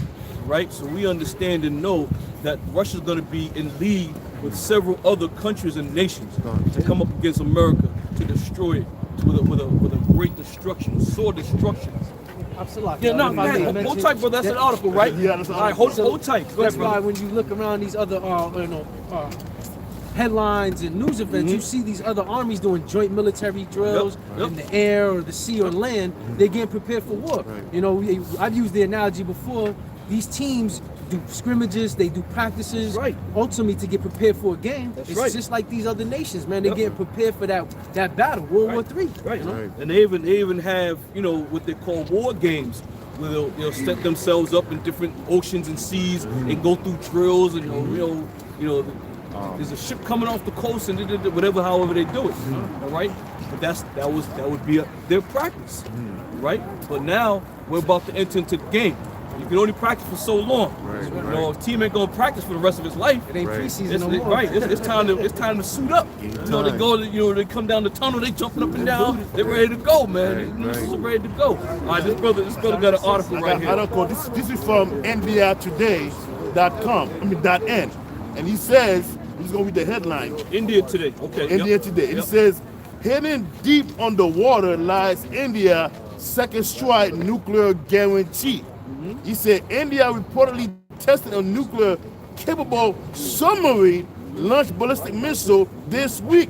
right? So we understand and know that Russia's going to be in league with several other countries and nations to come up against America, to destroy it with a great destruction, sword destruction. Absolutely. Yeah, no, man, hold tight, brother. That's an article, right? Yeah, that's an All right, article. hold tight. Go That's ahead, why brother. when you look around these other headlines and news events, you see these other armies doing joint military drills Yep. in the air or the sea or land. They're getting prepared for war. I've used the analogy before. These teams do scrimmages, they do practices, Right. ultimately to get prepared for a game. That's It's right. just like these other nations, man. They're getting prepared for that battle, World War III. Right. Right. And they even have, what they call war games, where they'll set themselves up in different oceans and seas and go through drills and there's a ship coming off the coast and however they do it. All right. But that would be their practice, right? But now we're about to enter into the game. You can only practice for so long. Right, A team ain't gonna practice for the rest of his life. It ain't Right. preseason no more. Right, it's time to suit up. They go, they come down the tunnel, they jumping up and down, they're ready to go, man. Right, These right. are ready to go. All right, this brother got an article right I here. don't call this is from NBRtoday.com. .n, and he says he's gonna read the headline. India Today. Okay. India Today. And it says, hidden deep underwater lies India second strike nuclear guarantee. He said India reportedly tested a nuclear capable submarine launched ballistic missile this week.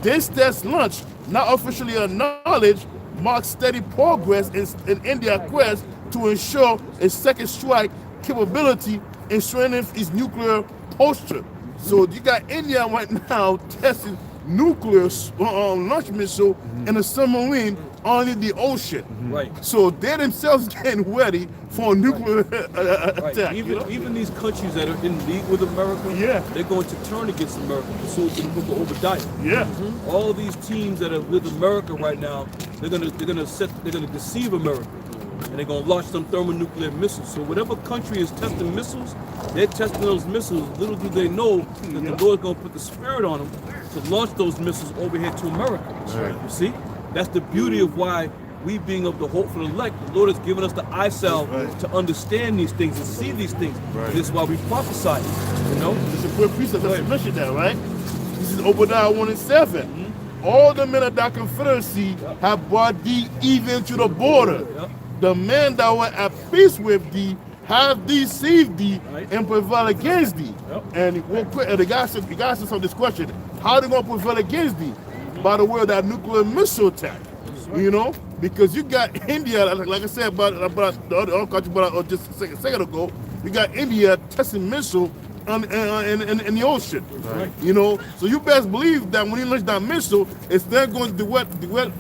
This test launch, not officially acknowledged, marks steady progress in India's quest to ensure a second strike capability and strengthen its nuclear posture. So you got India right now testing nuclear launch missile in a submarine on the ocean. Right. So they themselves getting ready for a nuclear Right. attack. you know? Even these countries that are in league with America, they're going to turn against America. So it's in the book of Obadiah. Yeah. All these teams that are with America right now, they're gonna deceive America, and they're gonna launch some thermonuclear missiles. So whatever country is testing missiles, they're testing those missiles. Little do they know that the Lord's gonna put the spirit on them to launch those missiles over here to America. Right. You see, that's the beauty of why we, being of the hopeful elect, the Lord has given us the eye salve to understand these things and see these things. Right. This is why we prophesy. It's a good precept that's mentioned that, right? This is Obadiah 1:7. All the men of that confederacy have brought thee even to the border. The men that were at peace with thee have deceived thee and prevail against thee. And real quick, the guy said this question: how are they going to prevail against thee? By the way of that nuclear missile attack. Because you got India, like I said about the other country, just a second ago, you got India testing missile in the ocean. Right. So you best believe that when he launched that missile, it's then going to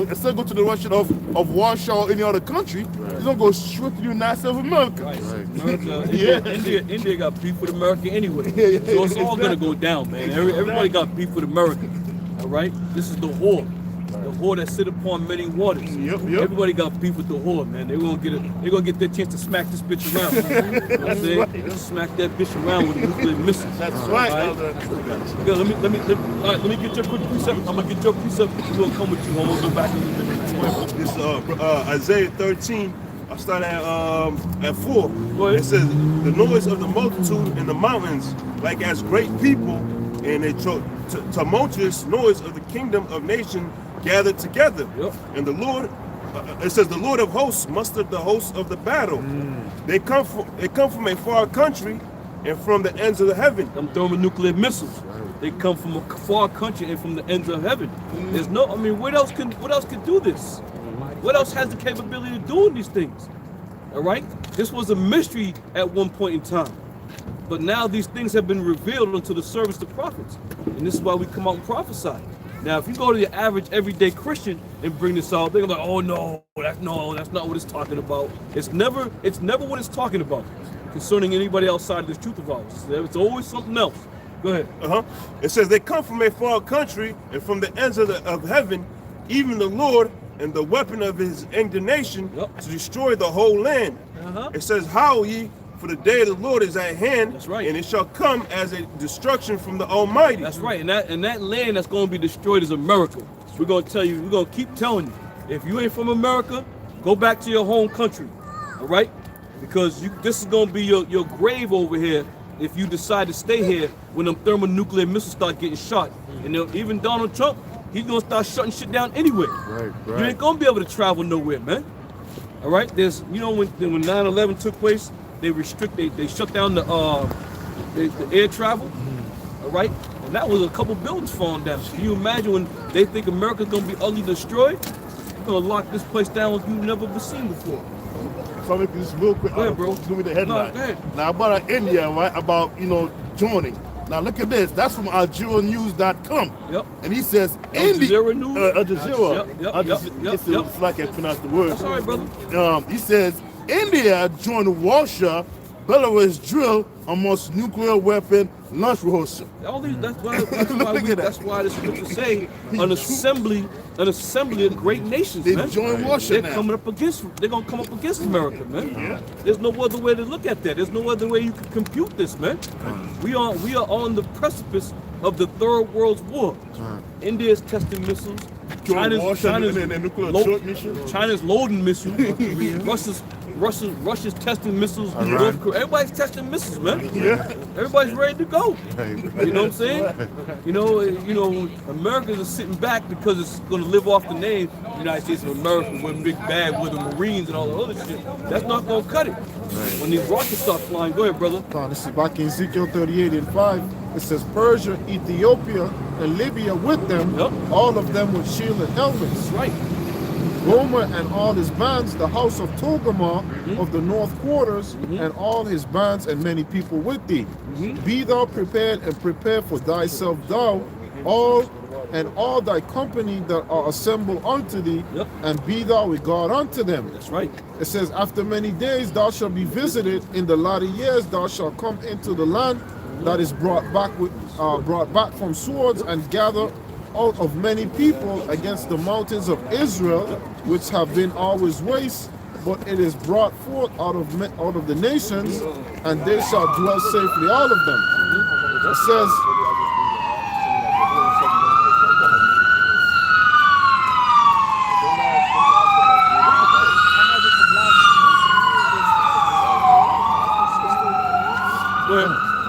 instead of go to the direction of Warsaw or any other country, it's gonna go straight to the United States of America. Right. America, India got beef with America anyway. So it's all gonna go down, man. Everybody got beef with America. All right? This is the war. The whore that sit upon many waters. Yep. Everybody got beef with the whore, man. They're gonna get their chance to smack this bitch around. You know what I'm saying? Smack that bitch around with a nuclear missile. That's right. All right? Let me get your quick precept. I'm gonna get your precept. We're gonna come with you. I'm gonna go back a little bit. This Isaiah 13. I start at 4. It says, the noise of the multitude in the mountains, like as great people, and a tumultuous noise of the kingdom of nations gathered together. Yep. And the Lord, it says, the Lord of hosts mustered the hosts of the battle. They come from a far country and from the ends of the heaven. Them thermonuclear missiles. They come from a far country and from the ends of heaven. There's no, I mean, what else can do this? What else has the capability of doing these things? All right? This was a mystery at one point in time. But now these things have been revealed unto the servants, the prophets. And this is why we come out and prophesy. Now, if you go to the average everyday Christian and bring this out, they're like, oh no, that's not what it's talking about. It's never what it's talking about concerning anybody outside this truth of ours. It's always something else. Go ahead. It says, they come from a far country and from the ends of heaven, even the Lord and the weapon of his indignation to destroy the whole land. It says, howl ye, for the day of the Lord is at hand. That's right. And it shall come as a destruction from the Almighty. That's right. And that land that's going to be destroyed is America. We're going to tell you, we're going to keep telling you, if you ain't from America, go back to your home country. All right? Because this is going to be your grave over here if you decide to stay here when them thermonuclear missiles start getting shot. And even Donald Trump, he's gonna start shutting shit down anyway. Right. You ain't gonna be able to travel nowhere, man. All right. There's, when 9/11 took place, they shut down the air travel. All right. And that was a couple buildings falling down. Can you imagine when they think America's gonna be utterly destroyed? They're gonna lock this place down like you've never been seen before. So let me just real quick. Go ahead, bro. Give me the headline. No, go ahead. Now about India, right? About joining. Now look at this. That's from AlgeriaNews.com. Yep. And he says Al Jazeera News? Al Jazeera. Yep. It's like I pronounce the word. That's all right, brother. He says India joined Russia, Belarus drill amongst nuclear weapon launch rehearsal. All these. That's why the scriptures say an assembly of great nations. They man. join Russia They're now. They're gonna come up against America, man. Yeah. There's no other way to look at that. There's no other way you can compute this, man. We are on the precipice of the third world war. India is testing missiles. China's loading missiles. Russia's testing missiles. Everybody's testing missiles, man. Yeah. Everybody's ready to go. You know what I'm saying? You know, Americans are sitting back because it's going to live off the name United States of America with big bag with the Marines and all the other shit. That's not going to cut it. When these rockets start flying, go ahead, brother. This is back in Ezekiel 38 and 5. It says Persia, Ethiopia, and Libya with them, all of them with shield and helmets. That's right. Gomer and all his bands, the house of Togarmah of the north quarters, and all his bands and many people with thee. Be thou prepared and prepare for thyself thou, all thy company that are assembled unto thee, and be thou with God unto them. That's right. It says, after many days thou shalt be visited, in the latter years thou shalt come into the land that is brought back from swords, and gather out of many people against the mountains of Israel, which have been always waste, but it is brought forth out of the nations, and they shall dwell safely, all of them.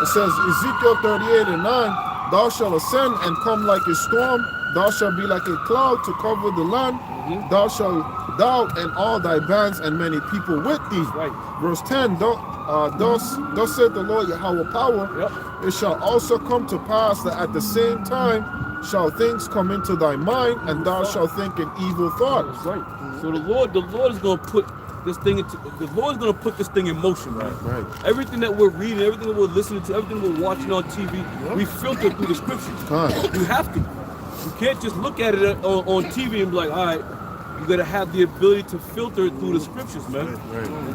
It says, Ezekiel 38 and 9, thou shalt ascend and come like a storm, thou shalt be like a cloud to cover the land, thou and all thy bands and many people with thee. Right. Verse 10, thus saith the Lord Yahweh power, it shall also come to pass that at the same time shall things come into thy mind, and thou shalt think an evil thought. That's right. So the Lord is going to put this thing in motion, right? Everything that we're reading, everything that we're listening to, everything we're watching on TV, we filter through the scriptures. You have to. You can't just look at it on TV and be like, all right, you got to have the ability to filter it through the scriptures, man.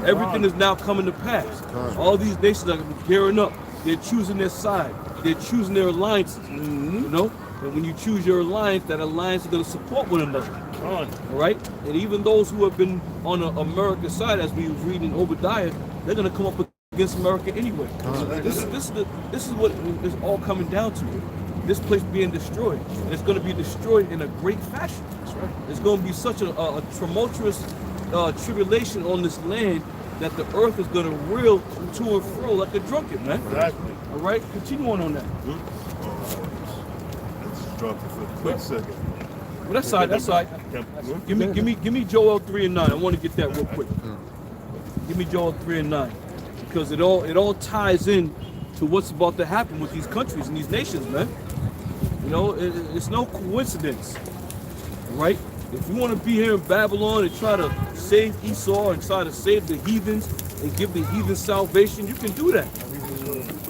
Everything is now coming to pass. All these nations are gearing up. They're choosing their side. They're choosing their alliances. You know, And when you choose your alliance, that alliance is going to support one another. All right? And even those who have been on the American side, as we was reading in Obadiah, they're going to come up against America anyway. This is what it's all coming down to. This place being destroyed. And it's going to be destroyed in a great fashion. It's going to be such a tumultuous tribulation on this land that the earth is going to reel to and fro like a drunkard, man. Exactly. All right? Continue on that. Let's drop it for a quick second. Well, that's side. That's side. Give me Joel 3 and 9. I want to get that real quick. Give me Joel 3 and 9, because it all ties in to what's about to happen with these countries and these nations, man. You know, it's no coincidence, right? If you want to be here in Babylon and try to save Esau and try to save the heathens and give the heathens salvation, you can do that.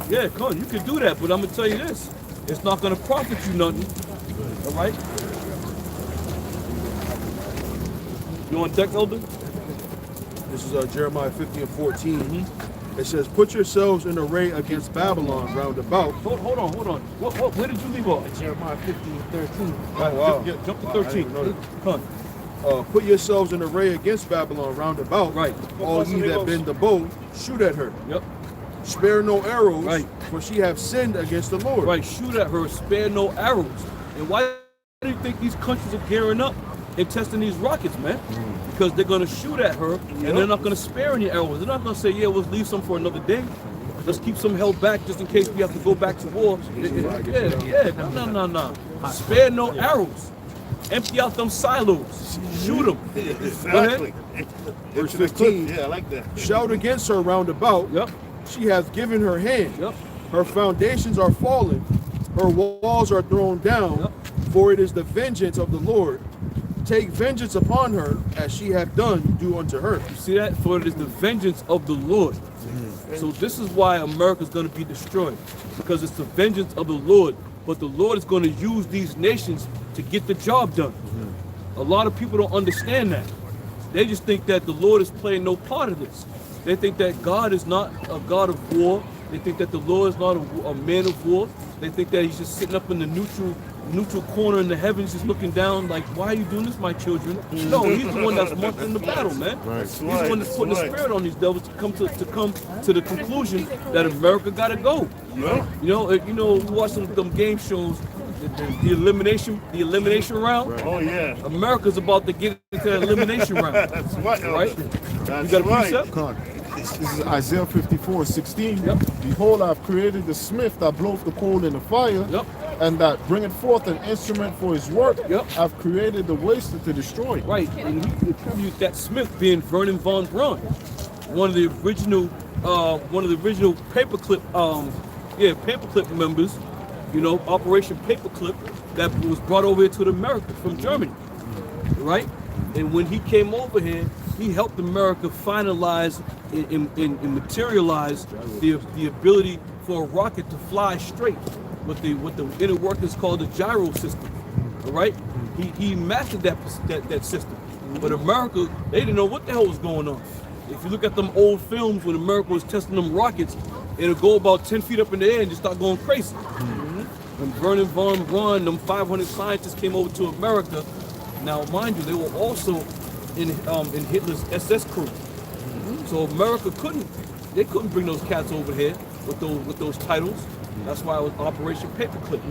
Yeah, come on, you can do that. But I'm gonna tell you this: it's not gonna profit you nothing. All right? You on deck, Elder? This is Jeremiah 50 and 14. It says, "Put yourselves in array against Babylon round about." Hold on. Where did you leave off? Jeremiah 50 and 13. Oh, wow. Jump to 13. Come on. Put yourselves in array against Babylon round about. Right. All ye that bend the bow, shoot at her. Yep. Spare no arrows, Right. for she have sinned against the Lord. Right. Shoot at her. Spare no arrows. And why do you think these countries are gearing up and testing these rockets, man? Because they're going to shoot at her, and they're not going to spare any arrows. They're not going to say, yeah, we'll leave some for another day. Let's keep some held back just in case we have to go back to war. No. Spare no arrows. Empty out them silos. Shoot them. Exactly. Verse 15. Yeah, I like that. Shout against her round about. Yep. She hath given her hand. Yep. Her foundations are fallen. Her walls are thrown down. Yep. For it is the vengeance of the Lord. Take vengeance upon her, as she hath done, do unto her. You see that? For it is the vengeance of the Lord. So this is why America is going to be destroyed, because it's the vengeance of the Lord. But the Lord is going to use these nations to get the job done. A lot of people don't understand that. They just think that the Lord is playing no part of this. They think that God is not a God of war. They think that the Lord is not a man of war. They think that he's just sitting up in the neutral corner in the heavens, just looking down like, why are you doing this, my children? No, he's the one that's marked in the battle, man. He's the one that's putting the spirit on these devils to come to the conclusion that America gotta go. Yeah. You know, we watch them game shows, the elimination round. Oh yeah. America's about to get into the elimination round. That's right. Right? That's You got a right. precept? God. This is Isaiah 54:16. Yep. Behold, I've created the smith that bloweth the coal in the fire, Yep. and that bringeth forth an instrument for his work. Yep. I've created the waster to destroy. Right, and he could attribute that Smith being Vernon von Braun, one of the original paperclip members, you know, Operation Paperclip, that was brought over here to America from Germany, right? And when he came over here, he helped America finalize and materialize the ability for a rocket to fly straight with the inner workings called the gyro system. All right, he mastered that system. But America, they didn't know what the hell was going on. If you look at them old films when America was testing them rockets, it'll go about 10 feet up in the air and just start going crazy. When Vernon von Braun, them 500 scientists came over to America. Now, mind you, they were also in Hitler's SS crew. So America couldn't bring those cats over here with those titles. That's why it was Operation Paperclip.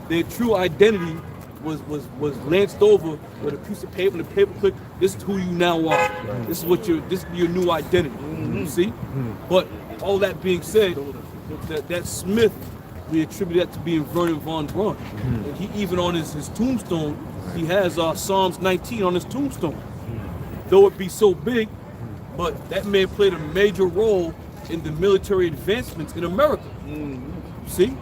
Their true identity was lanced over with a piece of paper and a paperclip. This is who you now are. This is your new identity. You see? But all that being said, that Smith, we attribute that to being Vernon von Braun. And he even on his tombstone, he has Psalms 19 on his tombstone. Though it be so big, but that man played a major role in the military advancements in America. See?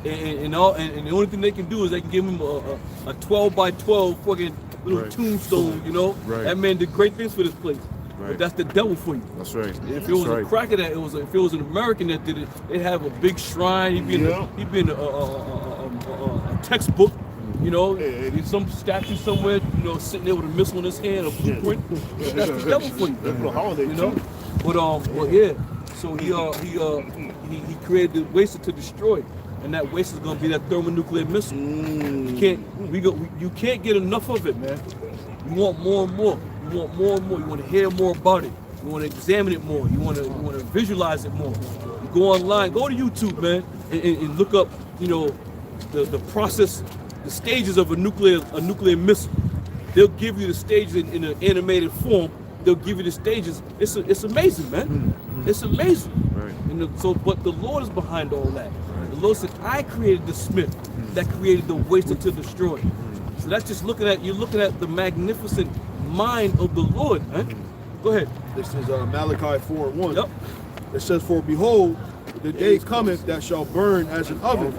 And the only thing they can do is they can give him a 12 by 12 fucking little tombstone, you know? Right. That man did great things for this place. Right. But that's the devil for you. That's right. If it was a cracker if it was an American that did it, they'd have a big shrine. He'd be in a textbook, you know, in some statue somewhere, you know, sitting there with a missile in his hand, a blueprint. That's the devil for you. You know? But yeah. So he created the waster to destroy. and that waste is going to be that thermonuclear missile. You can't get enough of it, man. You want more and more. You want more and more. You want to hear more about it. You want to examine it more. You want to visualize it more. You go online, go to YouTube, man, and look up, you know, the process, the stages of a nuclear missile. They'll give you the stages in an animated form. They'll give you the stages. It's amazing, man. It's amazing. Right. But the Lord is behind all that. Right. The Lord said, I created the smith that created the waster to destroy. So that's just you're looking at the magnificent mind of the Lord, man. Go ahead. This is Malachi 4:1. Yep. It says, for behold, the day cometh that shall burn as an oven,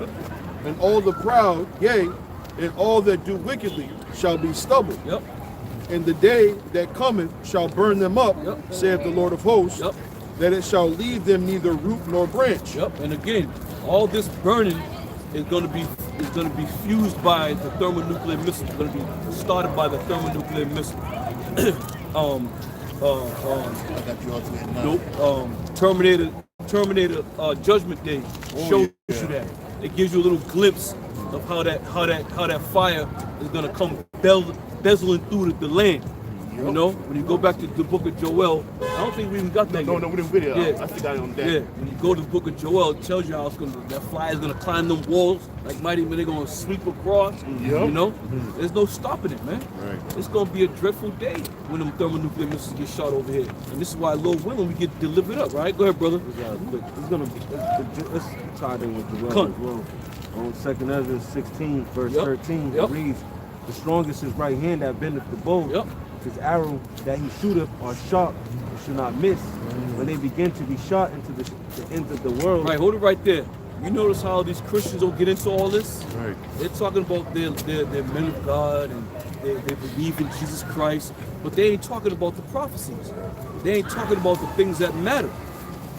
and all the proud, yea, and all that do wickedly shall be stubble. Yep. And the day that cometh shall burn them up, saith the Lord of hosts, that it shall leave them neither root nor branch. Yep. And again, all this burning is going to be fused by the thermonuclear missile. It's going to be started by the thermonuclear missile. Terminator Judgment Day shows you that. It gives you a little glimpse of how that fire is going to come bezzling through the land. You know, when you go back to the book of Joel, I don't think we even got that yet. No, we didn't video. Yeah. I think I on that. Yeah, when you go to the book of Joel, it tells you how that fire is going to climb them walls like mighty men. They're going to sweep across. You know, there's no stopping it, man. Right. It's going to be a dreadful day when them thermonuclear missiles get shot over here. And this is why, Lord willing, we get delivered up, right? Go ahead, brother. It's going to be, let's tie in with Joel as well. On 2nd Ezra 16, verse 13, it reads, the strongest is right hand that bendeth the bow. His arrow that he shooteth are sharp and should not miss. When they begin to be shot into the ends of the world. Right, hold it right there. You notice how these Christians don't get into all this? Right. They're talking about they're men of God and they believe in Jesus Christ, but they ain't talking about the prophecies. They ain't talking about the things that matter.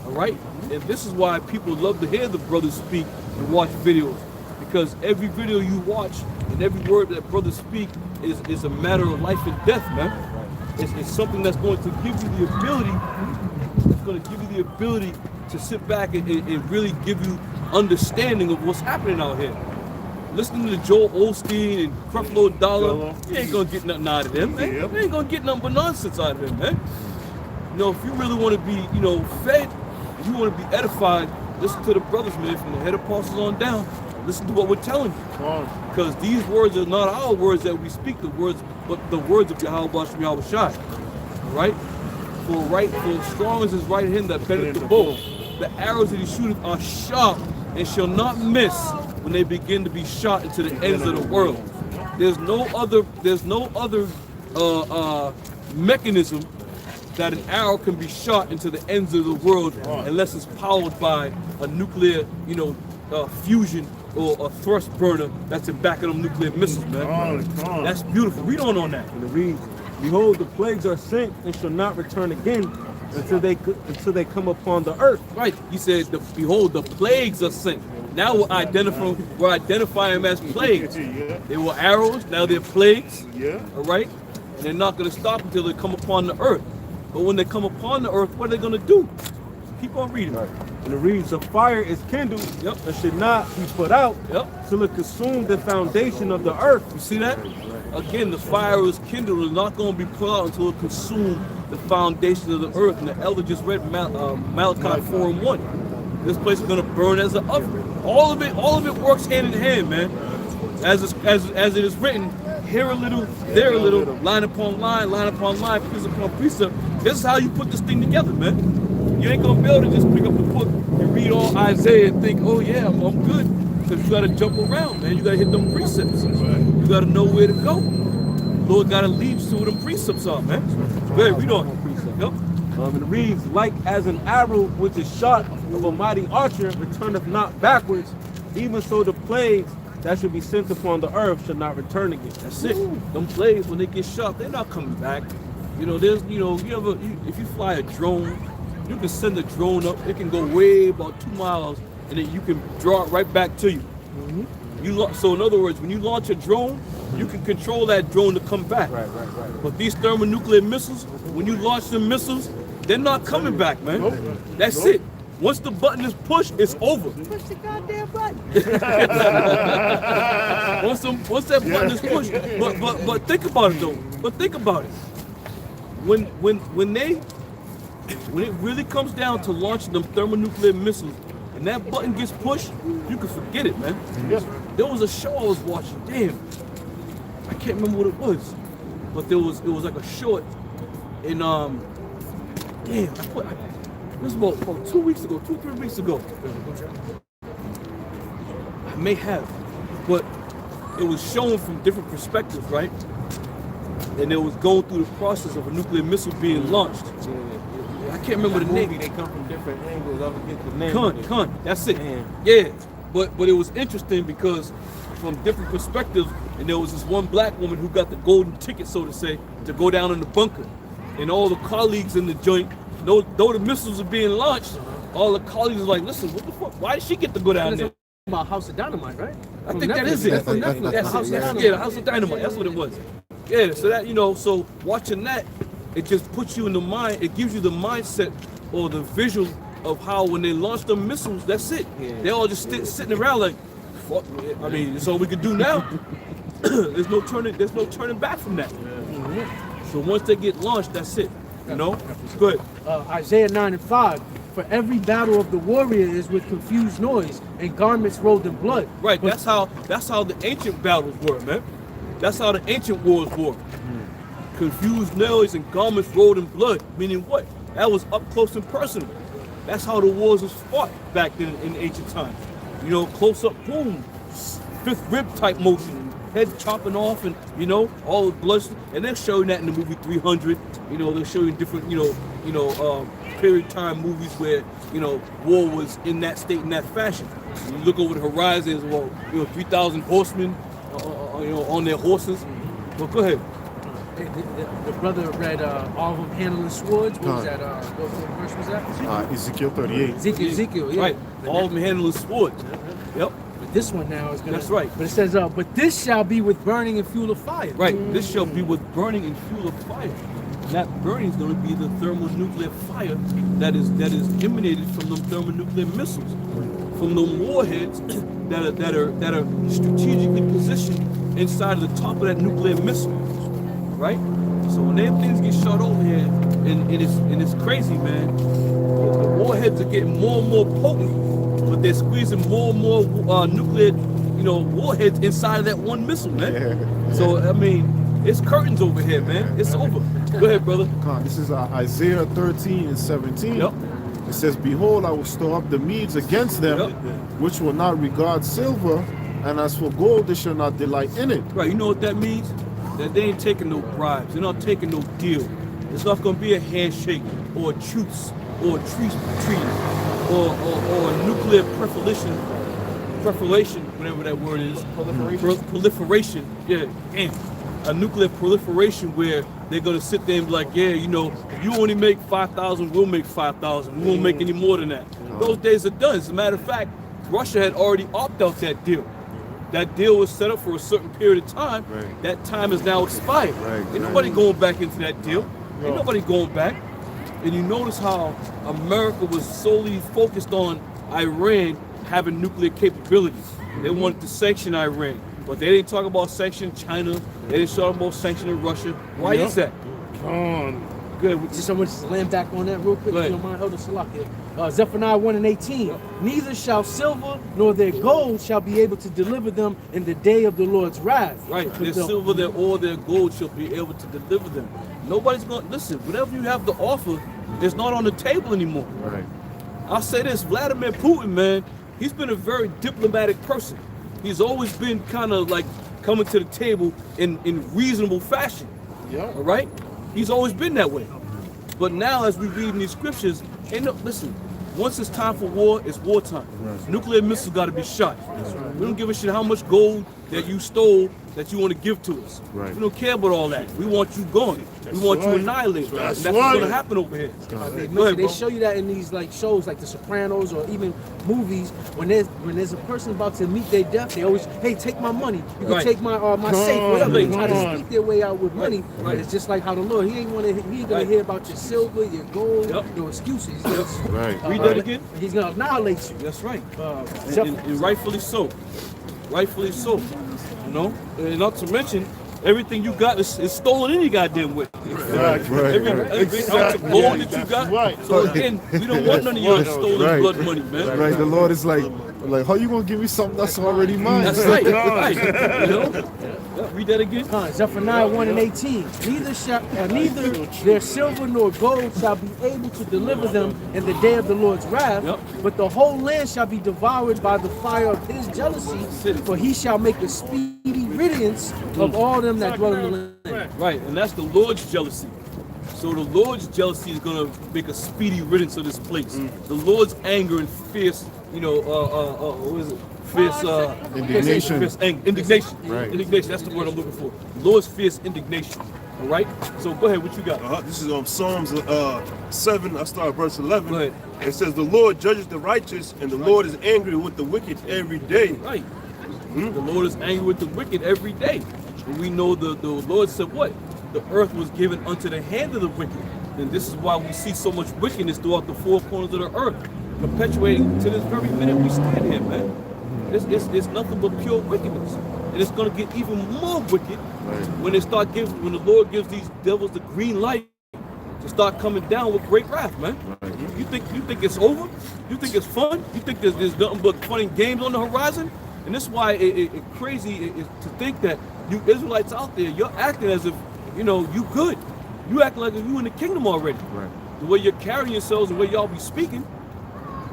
All right? And this is why people love to hear the brothers speak and watch videos. Because every video you watch and every word that brothers speak is a matter of life and death, man. It's something that's going to give you the ability. It's going to give you the ability to sit back and really give you understanding of what's happening out here. Listening to Joel Osteen and Creflo Dollar, you ain't gonna get nothing out of them, man. You ain't gonna get nothing but nonsense out of them, man. You know, if you really want to be, you know, fed, if you want to be edified, listen to the brothers, man, from the head apostles on down. Listen to what we're telling you. Because these words are not our words that we speak, but the words of Yahweh Bashem Yahweh Shai. Right? For strong is his right hand that bendeth the bow. The arrows that he shooteth are sharp and shall not miss when they begin to be shot into the ends of the world. There's no other mechanism that an arrow can be shot into the ends of the world unless it's powered by a nuclear, fusion or a thrust burner that's in back of them nuclear missiles, man. That's beautiful. Read on that. And it reads, behold, the plagues are sent and shall not return again until they come upon the earth. Right. He said, behold, the plagues are sent. Now we're identifying them as plagues. They were arrows, now they're plagues. All right? And they're not going to stop until they come upon the earth. But when they come upon the earth, what are they going to do? Keep on reading. Right. And it reads, the fire is kindled and should not be put out till it consume the foundation of the earth. You see that? Again, the fire is kindled and not going to be put out until it consumes the foundation of the earth. And the elder just read Malachi 4:1. This place is going to burn as an oven. All of it works hand in hand, man. As it is written, here a little, there a little, line upon line, precept upon precept. This is how you put this thing together, man. You ain't gonna be able to just pick up the book and read all Isaiah and think, oh yeah, I'm good. Because you gotta jump around, man. You gotta hit them precepts. You gotta know where to go. Lord gotta lead you to where them precepts are, man. Go ahead, read on. And it reads, like as an arrow which is shot of a mighty archer returneth not backwards, even so the plagues that should be sent upon the earth should not return again. That's it. Them plagues, when they get shot, they're not coming back. If you fly a drone, you can send a drone up. It can go way about 2 miles, and then you can draw it right back to you. So in other words, when you launch a drone, you can control that drone to come back. Right. But these thermonuclear missiles, when you launch them missiles, they're not coming back, man. That's it. Once the button is pushed, it's over. Push the goddamn button. once that button is pushed, but think about it though. But think about it. When it really comes down to launching them thermonuclear missiles, and that button gets pushed, you can forget it, man. Yeah. There was a show I was watching. Damn, I can't remember what it was, but it was like a short. And damn, it was about 2 weeks ago, 2-3 weeks ago. I may have, but it was shown from different perspectives, right? And it was going through the process of a nuclear missile being launched. I can't remember the name. They come from different angles. I forget the name. Con, that's it. Man. Yeah, but it was interesting because from different perspectives, and there was this one black woman who got the golden ticket, so to say, to go down in the bunker. And all the colleagues in the joint, though the missiles are being launched, all the colleagues are like, listen, what the fuck? Why did she get to go down there? About House of Dynamite, right? I think that is it. From Netflix. That's House of it. Dynamite. Yeah, the House of Dynamite. That's what it was. Yeah, so that, so watching that, it just puts you in the mind, it gives you the mindset or the visual of how when they launch the missiles, that's it. They're all just sitting around like, fuck, I mean, that's all we can do now. There's no turning back from that. So once they get launched, that's it. Go ahead. Isaiah 9:5. For every battle of the warrior is with confused noise and garments rolled in blood. Right. That's how the ancient battles were, man. That's how the ancient wars were. Confused noise and garments rolled in blood. Meaning what? That was up close and personal. That's how the wars was fought back then in ancient times. Close up, boom, fifth rib type motion, head chopping off, and all the blood. And they're showing that in the movie 300. They're showing different, period time movies where war was in that state, in that fashion. You look over the horizon, well, 3,000 horsemen, on their horses. But go ahead. The brother read all of them handling swords. What was that? What verse was that? Ezekiel 38. Ezekiel, yeah. Right. All of them handling swords. Yep. But this one now is gonna. That's right. But it says, but this shall be with burning and fuel of fire. Right. This shall be with burning and fuel of fire. And that burning is going to be the thermonuclear fire that is emanated from the thermonuclear missiles, from the warheads that are strategically positioned inside of the top of that nuclear missile. Right? So when them things get shot over here, and it's crazy, man. The warheads are getting more and more potent, but they're squeezing more and more nuclear, warheads inside of that one missile, man. Yeah. So I mean, it's curtains over here, man. It's over. Go ahead, brother. This is Isaiah 13:17. Yep. It says, "Behold, I will store up the Medes against them, which will not regard silver, and as for gold, they shall not delight in it." Right. You know what that means? That they ain't taking no bribes. They're not taking no deal. It's not going to be a handshake or a truce or a treaty or a nuclear proliferation, whatever that word is. Proliferation. Yeah, damn. A nuclear proliferation where they're going to sit there and be like, yeah, if you only make 5,000, we'll make 5,000. We won't make any more than that. Those days are done. As a matter of fact, Russia had already opted out that deal. That deal was set up for a certain period of time. Right. That time is now expired. Ain't nobody going back into that deal. Ain't nobody going back. And you notice how America was solely focused on Iran having nuclear capabilities. They wanted to sanction Iran, but they didn't talk about sanctioning China. They didn't talk about sanctioning Russia. Why is that? Good. Just someone just land back on that real quick. If you don't mind, Elder Salaki. Zephaniah 1:18. Neither shall silver nor their gold shall be able to deliver them in the day of the Lord's wrath. Right. Their silver, their oil, their gold shall be able to deliver them. Nobody's going to listen. Whatever you have to offer is not on the table anymore. Right. I'll say this: Vladimir Putin, man, he's been a very diplomatic person. He's always been kind of like coming to the table in reasonable fashion. Yeah. All right. He's always been that way. But now, as we read in these scriptures, listen, once it's time for war, it's wartime. Right. Nuclear missiles got to be shot. We don't give a shit how much gold that you stole that you want to give to us. Right. We don't care about all that. We want you gone. We want you annihilated. That's That's what's right. going to happen over here. They, Go ahead, they bro. show you that in these like shows like The Sopranos or even movies when there's a person about to meet their death, they always, hey, take my money, you can Right. take my safe, whatever. They try come to on. speak their way out with money. Right. It's just like how the Lord, he ain't gonna Right. hear about your silver, your gold, Yep. your excuses. He's just, Right. Read that again. He's gonna annihilate you. That's right. Uh, And rightfully so. Rightfully so. You know? And not to mention, everything you got is stolen any goddamn way. Right. Every ounce of gold that you That's got. right. So again, we don't want none of your stolen Right. blood money, man. Right. The Lord is like, how you gonna give me something that's already mine? That's right. Right. You know? Yeah, read that again. Zephaniah 1 and 18. Neither their silver nor gold shall be able to deliver them in the day of the Lord's wrath, Yep. but the whole land shall be devoured by the fire of his jealousy, for he shall make a speedy riddance of all them that dwell in the land. Right, and that's the Lord's jealousy. So the Lord's jealousy is going to make a speedy riddance of this place. The Lord's anger and fierce, what is it? Fierce Indignation. Fierce indignation. Right. Indignation. That's the word I'm looking for. The Lord's fierce indignation. All right. So go ahead. What you got? This is Psalms 7. I start at verse 11. Go ahead. It says, "The Lord judges the righteous, and the Lord is angry with the wicked every day." Right. The Lord is angry with the wicked every day. And we know the Lord said what? The earth was given unto the hand of the wicked. And this is why we see so much wickedness throughout the four corners of the earth, perpetuating to this very minute we stand here, man. It's nothing but pure wickedness. And it's going to get even more wicked when when the Lord gives these devils the green light to start coming down with great wrath, man. You think it's over? You think it's fun? You think there's nothing but fun and games on the horizon? And this is why it's crazy to think that you Israelites out there, you're acting as if, you good. You act like you in the kingdom already. Right. The way you're carrying yourselves, the way y'all be speaking,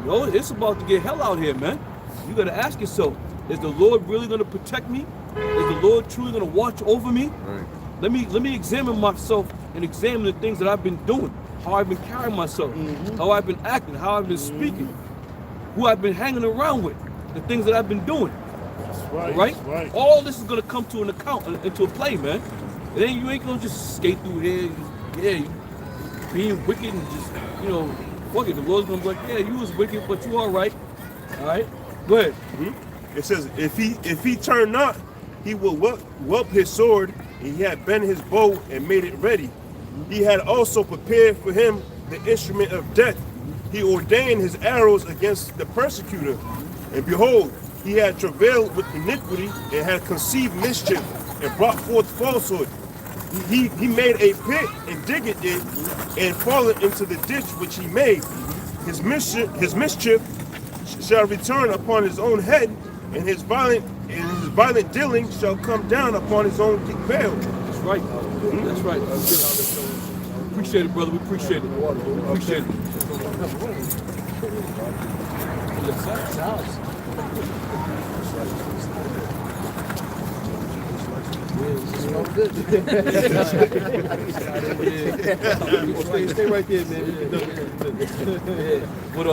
it's about to get hell out here, man. You gotta ask yourself, is the Lord really gonna protect me? Is the Lord truly gonna watch over me? Right. Let me examine myself and examine the things that I've been doing, how I've been carrying myself, how I've been acting, how I've been speaking, who I've been hanging around with, the things that I've been doing. Right. Right? Right. All this is gonna come to an account, into a play, man. And then you ain't gonna just skate through here, you being wicked and just, fuck it. The Lord's gonna be like, yeah, you was wicked, but you all right. All right? Go ahead. It says, if he turn not, he will whelp his sword, and he had bent his bow and made it ready. He had also prepared for him the instrument of death. He ordained his arrows against the persecutor. And behold, he had travailed with iniquity and had conceived mischief and brought forth falsehood. He made a pit and digged it and fallen into the ditch which he made. His mischief shall return upon his own head, and his violent dealing shall come down upon his own veil. That's right. That's right. Appreciate it, brother. We appreciate it. We appreciate it. Stay right there, man. But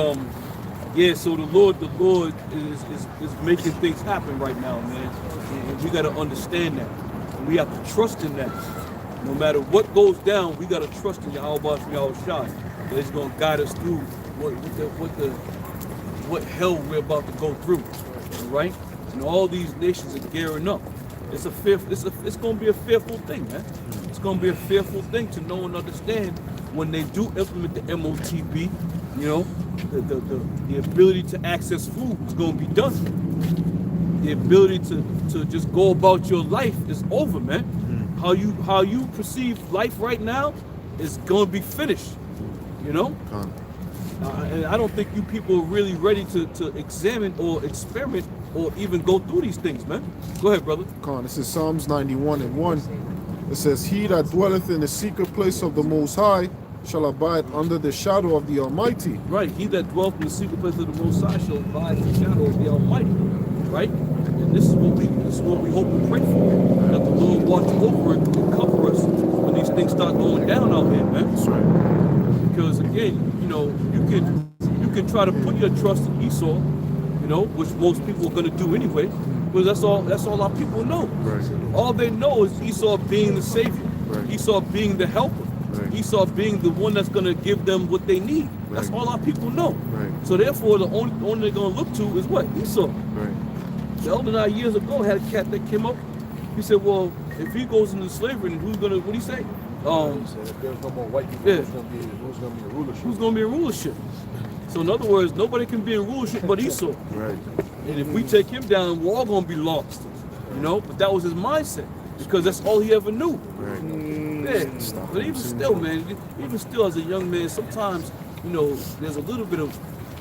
so the Lord is making things happen right now, man. And we gotta understand that. And we have to trust in that. No matter what goes down, we gotta trust in Yahweh Shai. That it's gonna guide us through what hell we're about to go through. Right? And all these nations are gearing up. It's gonna be a fearful thing, man. It's gonna be a fearful thing to know and understand when they do implement the MOTB, the ability to access food is gonna be done. The ability to just go about your life is over, man. How you perceive life right now is gonna be finished. And I don't think you people are really ready to examine or experiment or even go through these things, man. Go ahead, brother. This is Psalms 91 and 1. It says, "He that dwelleth in the secret place of the Most High shall abide under the shadow of the Almighty." Right. He that dwelleth in the secret place of the Most High shall abide in the shadow of the Almighty. Right. And this is what we hope and pray for. That the Lord watch over it and cover us when these things start going down out here, man. That's right. Because again, you can try to put your trust in Esau, which most people are going to do anyway. Because that's all our people know. Right. All they know is Esau being the savior, Right. Esau being the helper, Right. Esau being the one that's gonna give them what they need. That's Right. all our people know. Right. So therefore, the only they're gonna look to is what? Esau. Right. The elder and I years ago had a cat that came up. He said, "Well, if he goes into slavery, then who's gonna? What do he say? He said, if there's no more white people, Yeah. who's gonna be in rulership? Who's gonna be in rulership?" So in other words, nobody can be in rulership but Esau. Right. And if we take him down, we're all gonna be lost. You know, but that was his mindset because that's all he ever knew. Right. Yeah. But even still, man, even still as a young man, sometimes, you know, there's a little bit of,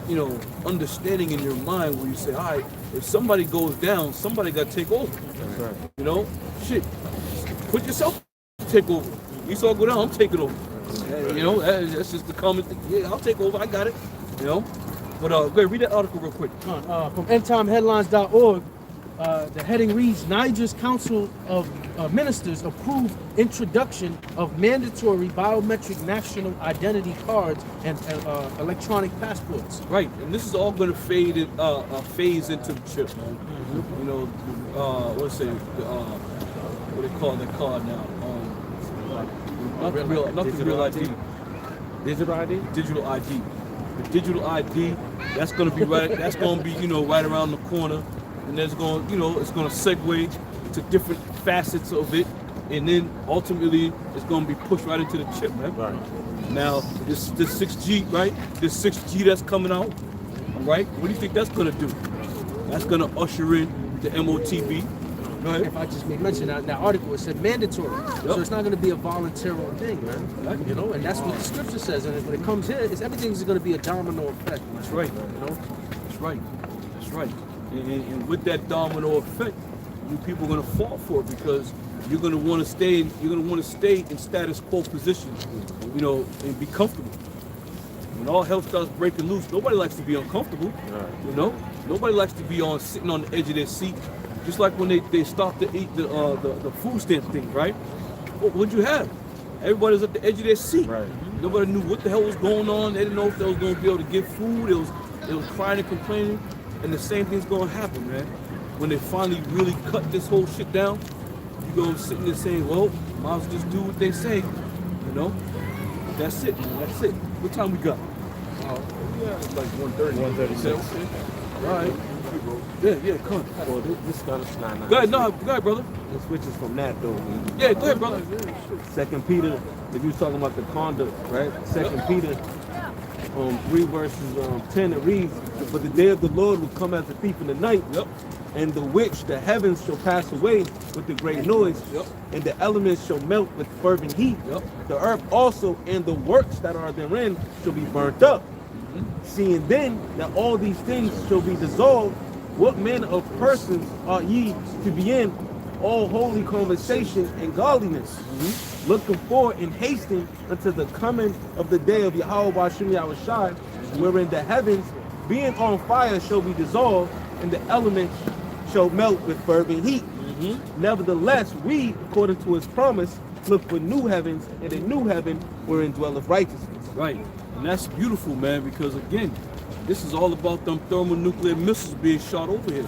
you know, understanding in your mind where you say, all right, if somebody goes down, somebody got to take over. That's right. You know, shit, put yourself to take over. Esau go down, I'm taking over. You know, that's just the common thing. Yeah, I'll take over. I got it. You know, but go ahead, read that article real quick. From endtimeheadlines.org, the heading reads, Niger's Council of Ministers approved introduction of mandatory biometric national identity cards and electronic passports. Right, and this is all going to phase into the chip, man. You know, what they call that card now? Not the real ID. Digital ID? Digital ID. The digital ID, that's going to be right. That's going to be, you know, right around the corner, and there's going, you know, it's going to segue to different facets of it, and then ultimately it's going to be pushed right into the chip, man. Right. Now this 6G, right? This 6G that's coming out, all right? What do you think that's going to do? That's going to usher in the MOTB. Go ahead. If I just may mention that article, it said mandatory. So it's not going to be a voluntary thing, man. You know, and that's what the scripture says. And when it comes here, everything's going to be a domino effect. That's right. You know, that's right. That's right. And with that domino effect, you people are going to fall for it because you're going to want to stay. You're going to want to stay in status quo position, you know, and be comfortable. When all hell starts breaking loose, nobody likes to be uncomfortable. You know, nobody likes to be sitting on the edge of their seat. Just like when they stopped to eat the food stamp thing, right? What'd you have? Everybody was at the edge of their seat. Right. Nobody knew what the hell was going on. They didn't know if they was going to be able to get food. It was crying and complaining. And the same thing's going to happen, man. When they finally really cut this whole shit down, you go sitting there saying, well, might as well just do what they say, you know? That's it, man. That's it. What time we got? It's like 1:30. All right. Yeah, come on. Well, this kind of nah. Go ahead, brother. It switches from that though. Yeah, go ahead, brother. 2 Peter, if you're talking about the conduct, right? 2 Peter 3 verses 10, it reads, "But the day of the Lord will come as a thief in the night, and the which the heavens shall pass away with a great noise, and the elements shall melt with fervent heat. The earth also and the works that are therein shall be burnt up. Seeing then that all these things shall be dissolved, what manner of persons are ye to be in all holy conversation and godliness, looking forward and hasting unto the coming of the day of Yahweh Bashim Yahushai, wherein the heavens being on fire shall be dissolved, and the elements shall melt with fervent heat. Nevertheless, we, according to his promise, look for new heavens and a new heaven wherein dwelleth righteousness." Right. And that's beautiful, man, because again, this is all about them thermonuclear missiles being shot over here.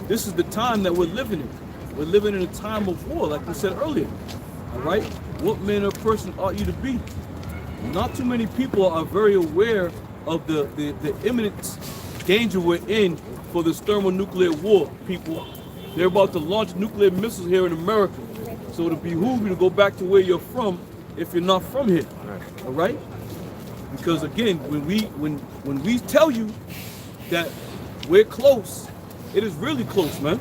This is the time that we're living in. We're living in a time of war, like we said earlier. All right? What manner of person ought you to be? Not too many people are very aware of the imminent danger we're in for this thermonuclear war, people. They're about to launch nuclear missiles here in America. So it'll behoove you to go back to where you're from if you're not from here. All right? Because again, when we tell you that we're close, it is really close, man.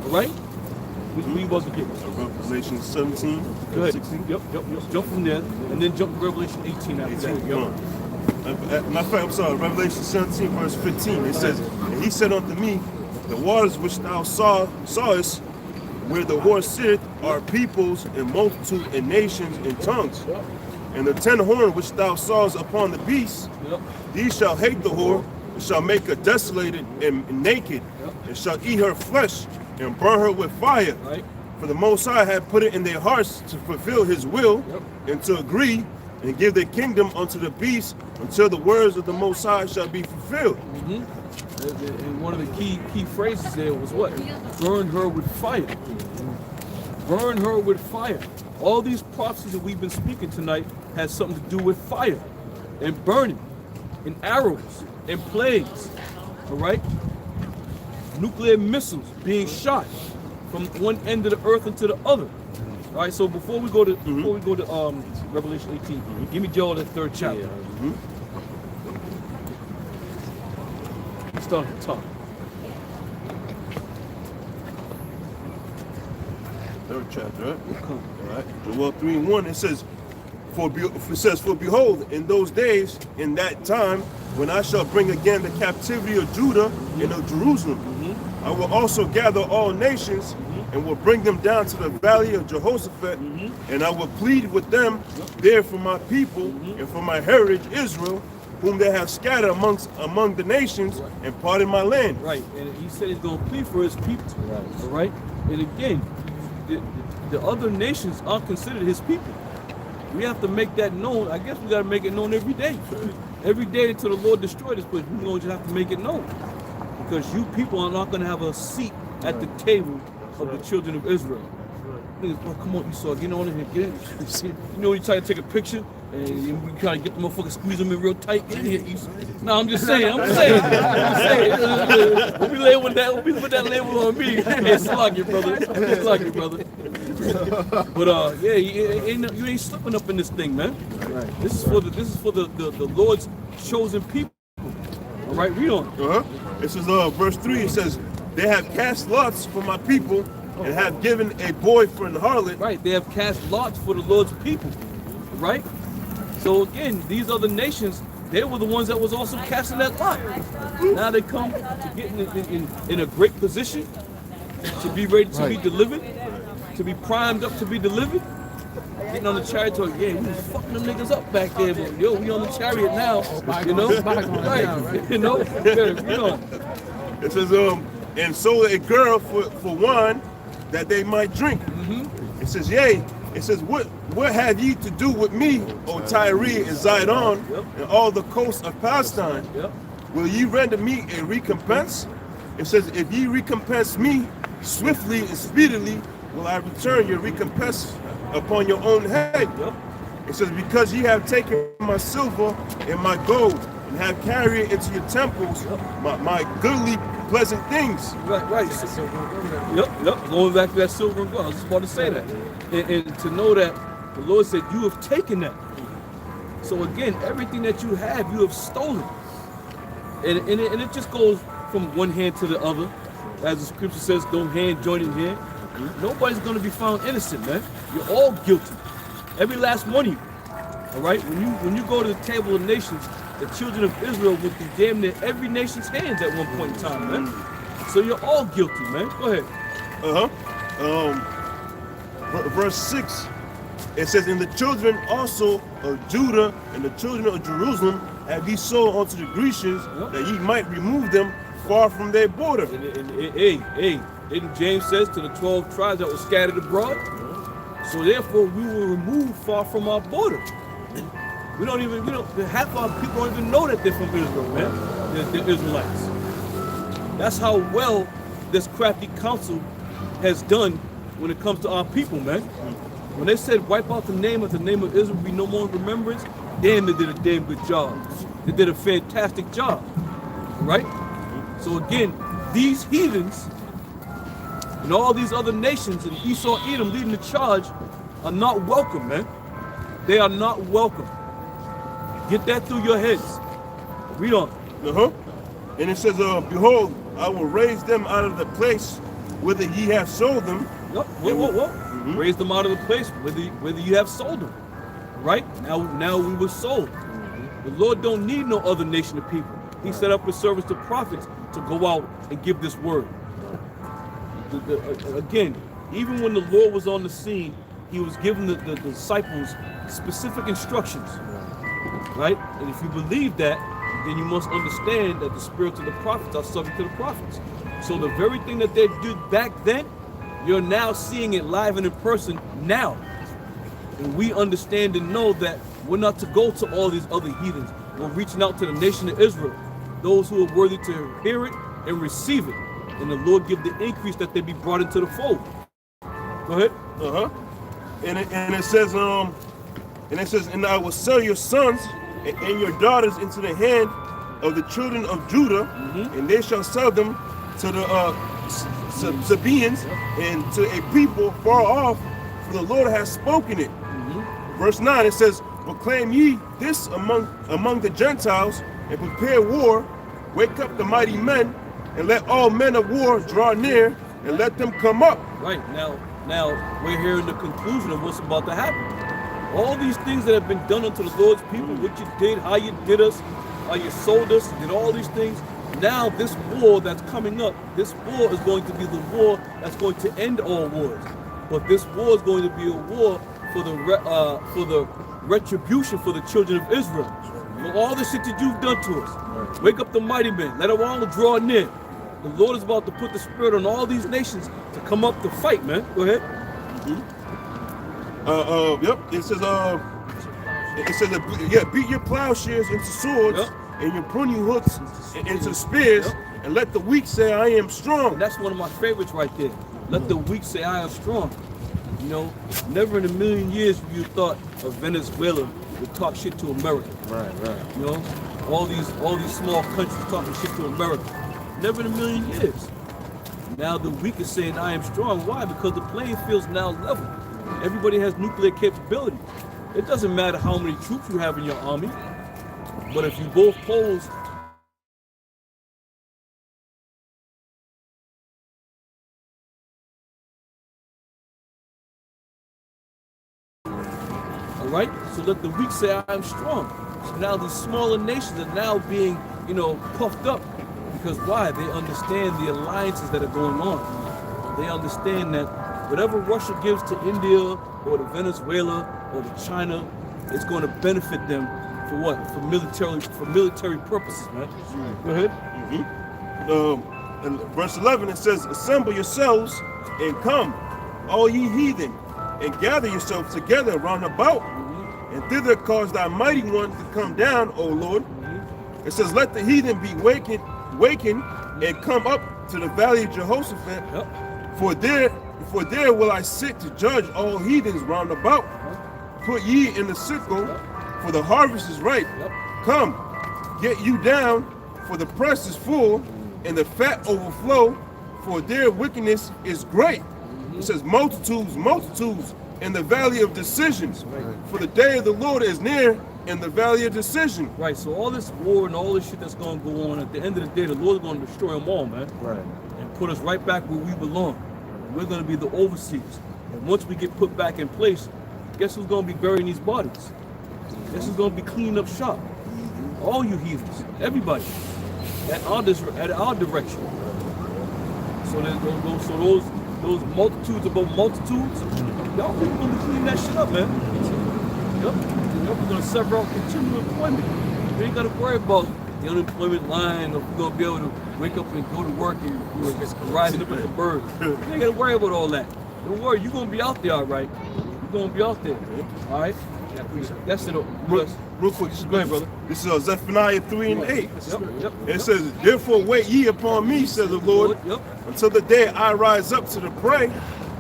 All right? We about to get Revelation 17. Go ahead. 16. Yep. Jump from there, and then jump to Revelation 18 after that. Matter of fact, I'm sorry, Revelation 17, verse 15. It says, "And he said unto me, the waters which thou sawest, where the horse sitteth, are peoples and multitude and nations and tongues. And the 10 horns which thou sawest upon the beast, these shall hate the whore, and shall make her desolated and naked, and shall eat her flesh, and burn her with fire. For the Most High had put it in their hearts to fulfill his will, and to agree, and give their kingdom unto the beast, until the words of the Most High shall be fulfilled." And one of the key phrases there was what? Burn her with fire. Burn her with fire. All these prophecies that we've been speaking tonight has something to do with fire and burning and arrows and plagues. All right? Nuclear missiles being shot from one end of the earth into the other. All right, so before we go to Revelation 18, give me Joel the 3rd chapter. Start at the top. 3rd chapter, right? All right. Joel 3:1, it says, for behold, in those days, in that time, when I shall bring again the captivity of Judah and of Jerusalem, I will also gather all nations and will bring them down to the valley of Jehoshaphat, and I will plead with them there for my people and for my heritage Israel, whom they have scattered among the nations and parted my land. Right, and he said he's going to plead for his people. All right, and again, the other nations are considered his people. We have to make that known. I guess we got to make it known every day. Every day until the Lord destroy this place, we're going to have to make it known. Because you people are not going to have a seat at the table of the children of Israel. Niggas, oh, come on, Esau, get on in here, get in. You know, you try to take a picture and we try to get the motherfucker, squeeze them in real tight. Get in here, Esau. No, I'm just saying. We'll be put that label on me. It's lucky, brother. It's lucky, brother. But yeah, you ain't slipping up in this thing, man. Right. This is for the Lord's chosen people. All right, read on. This is verse 3. It says, they have cast lots for my people and have given a boy for an harlot. Right, they have cast lots for the Lord's people. Right? So again, these other nations, they were the ones that was also casting that lot. Now they come to get in a great position to be ready to be delivered, to be primed up to be delivered. Getting on the chariot, yeah, we was fucking them niggas up back there, but yo, we on the chariot now, you know? Right, you know? It says, and so a girl for wine that they might drink. It says, yea. It says, what have ye to do with me, O Tyre and Zidon, and all the coasts of Palestine? Will ye render me a recompense? It says, if ye recompense me swiftly and speedily, will I return your recompense upon your own head. It says, because ye have taken my silver and my gold, and have carried into your temples my goodly pleasant things. Right. Yep. Going back to that silver and gold. I was just about to say that. And to know that the Lord said, you have taken that. So again, everything that you have stolen. And it just goes from one hand to the other. As the scripture says, no hand joined in hand. Nobody's going to be found innocent, man. You're all guilty. Every last one of you. All right? When you go to the table of nations, the children of Israel would be damn near every nation's hands at one point in time, man. So you're all guilty, man. Go ahead. Verse 6, it says, and the children also of Judah and the children of Jerusalem have ye sold unto the Grecians, that ye might remove them far from their border. And James says to the 12 tribes that were scattered abroad, so therefore we will remove far from our border. Half our people don't even know that they're from Israel, man. They're Israelites. That's how well this crafty council has done when it comes to our people, man. When they said wipe out the name of Israel be no more in remembrance, damn, they did a damn good job. They did a fantastic job, right? So again, these heathens and all these other nations and Esau, Edom leading the charge are not welcome, man. They are not welcome. Get that through your heads. Read on. And it says, behold, I will raise them out of the place whither ye have sold them. Raise them out of the place whether you have sold them. Right? Now we were sold. The Lord don't need no other nation of people. He set up his servants, the prophets, to go out and give this word. Again, even when the Lord was on the scene, he was giving the disciples specific instructions. Right? And if you believe that, then you must understand that the spirits of the prophets are subject to the prophets. So the very thing that they did back then, you're now seeing it live and in person now. And we understand and know that we're not to go to all these other heathens. We're reaching out to the nation of Israel. those who are worthy to hear it and receive it. And the Lord give the increase that they be brought into the fold. Go ahead. And it says, and I will sell your sons and your daughters into the hand of the children of Judah, and they shall sell them to the Sabaeans and to a people far off, for the Lord has spoken it. Verse 9, it says, proclaim ye this among the Gentiles, and prepare war, wake up the mighty men, and let all men of war draw near, and let them come up. Right, now we're hearing the conclusion of what's about to happen. All these things that have been done unto the Lord's people, what you did, how you did us, how you sold us, did all these things. Now this war that's coming up, this war is going to be the war that's going to end all wars. But this war is going to be a war for the retribution for the children of Israel. For all the shit that you've done to us. Wake up the mighty men, let them all draw near. The Lord is about to put the spirit on all these nations to come up to fight, man. Go ahead. Yep. It says, beat your plowshares into swords, and your pruning hooks into spears, and let the weak say, I am strong. And that's one of my favorites right there. Let the weak say, I am strong. You know, never in a million years you thought of Venezuela would talk shit to America. Right. You know, all these small countries talking shit to America. Never in a million years. Now the weak is saying, I am strong. Why? Because the playing field's now level. Everybody has nuclear capability. It doesn't matter how many troops you have in your army, but if you both pose all right, so let the weak say I am strong. So now these smaller nations are now being, puffed up. Because why? They understand the alliances that are going on. They understand that whatever Russia gives to India or to Venezuela or to China, it's going to benefit them for what? For military purposes, man. Go ahead. In verse 11 it says, assemble yourselves and come, all ye heathen, and gather yourselves together round about, and thither cause thy mighty ones to come down, O Lord. It says, let the heathen be wakened and come up to the valley of Jehoshaphat. For there will I sit to judge all heathens round about. Put ye in the sickle, for the harvest is ripe. Come, get you down, for the press is full, and the fat overflow, for their wickedness is great. It says, multitudes in the valley of decisions. For the day of the Lord is near in the valley of decision. Right, so all this war and all this shit that's going to go on, at the end of the day, the Lord's going to destroy them all, man. Right. And put us right back where we belong. We're going to be the overseers. And once we get put back in place, guess who's going to be burying these bodies? Guess who's going to be cleaning up shop? All you heathens, everybody, at our direction. So those multitudes above multitudes, y'all going to clean that shit up, man. Yep. We're going to sever out continual employment. We ain't got to worry about the unemployment line, or we're going to be able to wake up and go to work and just rise up like a bird. You ain't got to worry about all that. Don't worry, you're going to be out there, all right? You're going to be out there, all right? That's it. Real quick, Go ahead, brother. This is Zephaniah 3 and 8. Yep. It says, therefore wait ye upon me, says the Lord, until the day I rise up to the prey.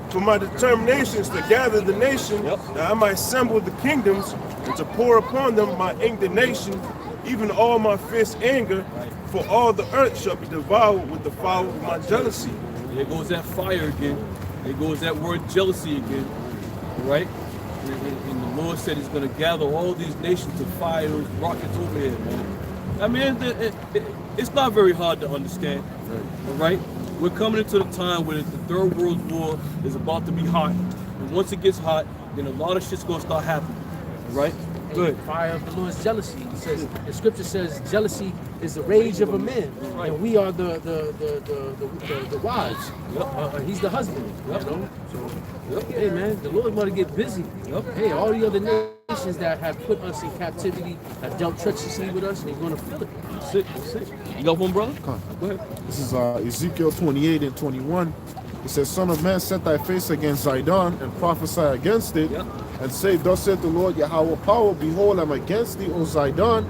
For my determination is to gather the nation, that I might assemble the kingdoms, and to pour upon them my indignation, even all my fierce anger, for all the earth shall be devoured with the fire of my jealousy. There goes that fire again. There goes that word jealousy again. Right? And the Lord said he's going to gather all these nations to fire those rockets over here, man. I mean, it's not very hard to understand. All right? We're coming into the time where the Third World War is about to be hot. And once it gets hot, then a lot of shit's going to start happening. Right? Good. Fire of the Lord's jealousy. He says, the scripture says, jealousy is the rage of a man, and we are the wives. He's the husband. You know? So, hey man, the Lord want to get busy. Hey, all the other nations that have put us in captivity have dealt treacherously with us, and they're going to feel it. Sit. You got one, brother? Come. Go ahead. This is Ezekiel 28 and 21. It says, Son of man, set thy face against Zidon and prophesy against it, and say, thus saith the Lord Yahweh power, behold, I'm against thee, O Zidon,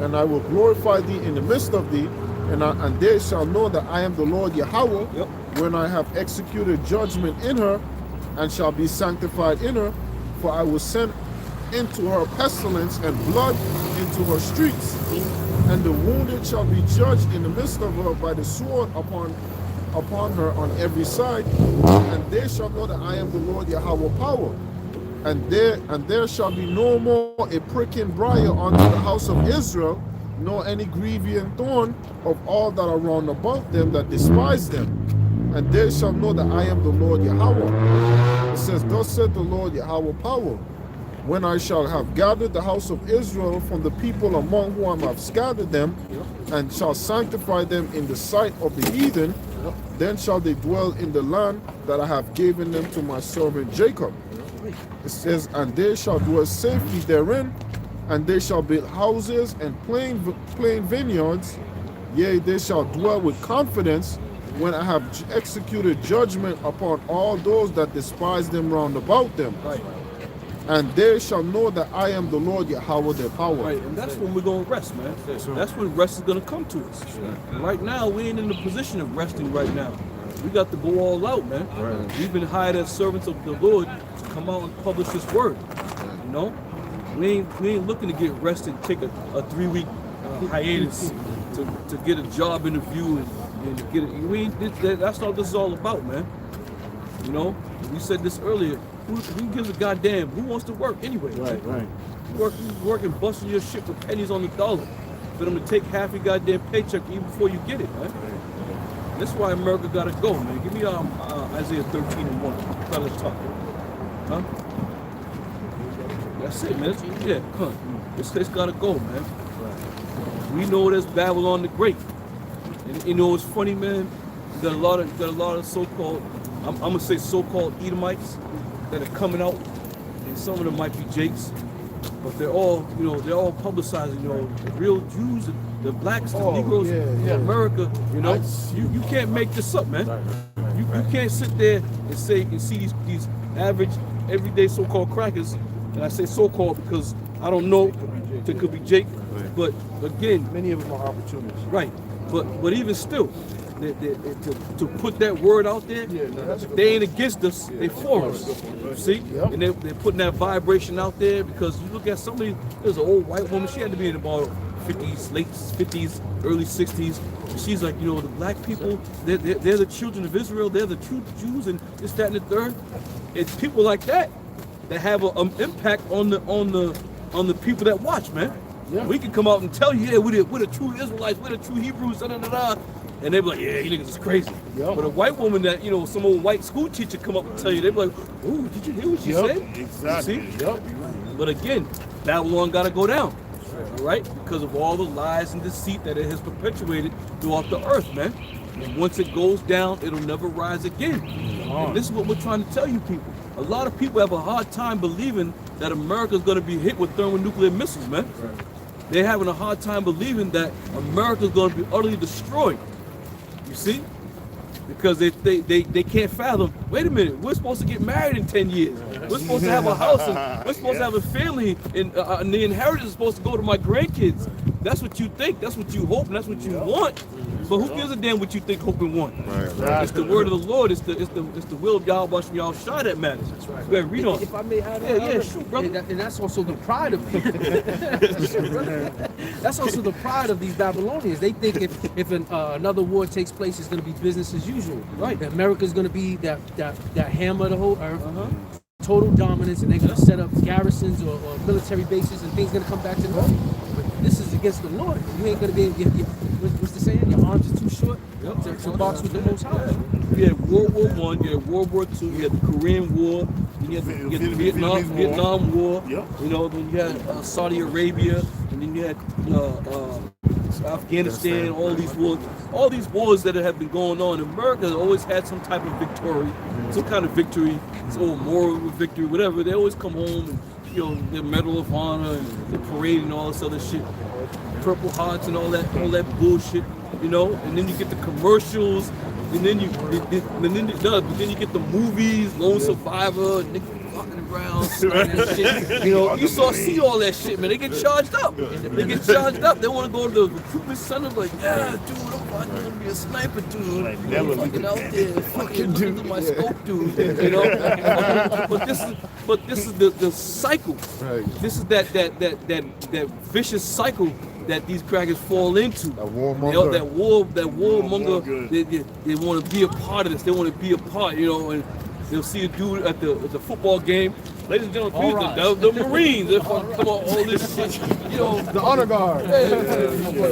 and I will glorify thee in the midst of thee, and they shall know that I am the Lord Yahweh, when I have executed judgment in her, and shall be sanctified in her, for I will send into her pestilence and blood into her streets, and the wounded shall be judged in the midst of her by the sword upon her on every side, and they shall know that I am the Lord Yahweh power. And there shall be no more a pricking briar unto the house of Israel, nor any grieving thorn of all that are round about them that despise them. And they shall know that I am the Lord Yahweh. It says, thus said the Lord Yahweh power, when I shall have gathered the house of Israel from the people among whom I have scattered them, and shall sanctify them in the sight of the heathen, then shall they dwell in the land that I have given them to my servant Jacob. It says, and they shall dwell safely therein, and they shall build houses and plain vineyards. Yea, they shall dwell with confidence when I have executed judgment upon all those that despise them round about them. Right. And they shall know that I am the Lord Yahweh their power. Right, and that's when we're going to rest, man. That's when rest is going to come to us. Right now, we ain't in the position of resting right now. We got to go all out, man. Right. We've been hired as servants of the Lord to come out and publish His word. You know, we ain't looking to get rest and take a 3-week hiatus to get a job interview and to get it. That's not what this is all about, man. You know, we said this earlier. Who gives a goddamn? Who wants to work anyway? Right. You work and busting your shit for pennies on the dollar for them to take half your goddamn paycheck even before you get it, man. That's why America gotta go, man. Give me Isaiah 13:1. Fellas talk. Huh? That's it, man. Yeah, huh. This place gotta go, man. We know there's Babylon the Great. And you know what's funny, man? You got a lot of so-called, I'm gonna say so-called Edomites that are coming out, and some of them might be Jakes, but they're all, you know, they're all publicizing, you know, the real Jews, the blacks, the Negroes in America, you know. You can't make this up, man. You can't sit there and say and see these average, everyday so-called crackers, and I say so-called because I don't know if it could be Jake, but again, Many of them are opportunists. right. But even still, to put that word out there, they ain't against us, they for us. See? And they're putting that vibration out there because you look at somebody, there's an old white woman, she had to be in about 50s, late 50s, early 60s. She's like, you know, the black people, they're the children of Israel, they're the true Jews, and this, that, and the third. It's people like that have an impact on the people that watch, man. Yeah. We can come out and tell you, yeah, we're the true Israelites, we're the true Hebrews, da-da-da-da. And they be like, yeah, you niggas is crazy. Yep. But a white woman that, you know, some old white school teacher come up and tell you, they be like, ooh, did you hear what she said? Exactly. See? Yep. But again, Babylon got to go down, right? Because of all the lies and deceit that it has perpetuated throughout the earth, man. And once it goes down, it'll never rise again. And this is what we're trying to tell you people. A lot of people have a hard time believing that America's going to be hit with thermonuclear missiles, man. Right. They're having a hard time believing that America's going to be utterly destroyed. You see? Because they can't fathom, wait a minute, we're supposed to get married in 10 years. We're supposed to have a house, and we're supposed to have a family, and the inheritance is supposed to go to my grandkids. That's what you think, that's what you hope, and that's what you want. But who gives a damn what you think, hope, and want? Right. It's the word of the Lord, it's the will of Yahweh Shah that matters. That's right. Go ahead, read on. If I may add sure, brother. And that's also the pride of that's also the pride of these Babylonians. They think if another war takes place, it's going to be business as usual. Right. That America's going to be that hammer of the whole earth. Total dominance, and they're going to set up garrisons or military bases, and things going to come back to normal. But this is against the Lord. You ain't going to be. What's the saying? Your arms are too short to box with the Most High. You had World War I, you had World War II, you had the Korean War, then you had the Vietnam War. You know, then you had Saudi Arabia, and then you had Afghanistan. All these wars that have been going on. America has always had some type of victory, some kind of victory, some moral victory, whatever. They always come home and, you know, their Medal of Honor and the parade and all this other shit, Purple Hearts and all that bullshit, you know. And then you get the commercials, and then you get the movies, Lone Survivor, Nick fucking around, slinging shit. You know, you see all that shit, man. They get charged up. They get charged up. They want to go to the recruitment center, like, yeah, dude, I'm going to be a sniper, dude. Like, never fucking out there, fucking looking through my scope, dude. You know, but this is the cycle. Right. This is that vicious cycle that these crackers fall into. That warmonger. That warmonger. They want to be a part of this. They want to be a part, you know, and they'll see a dude at the football game. Ladies and gentlemen, please, the Marines, they're fucking come on, all this shit, you know. The honor guard.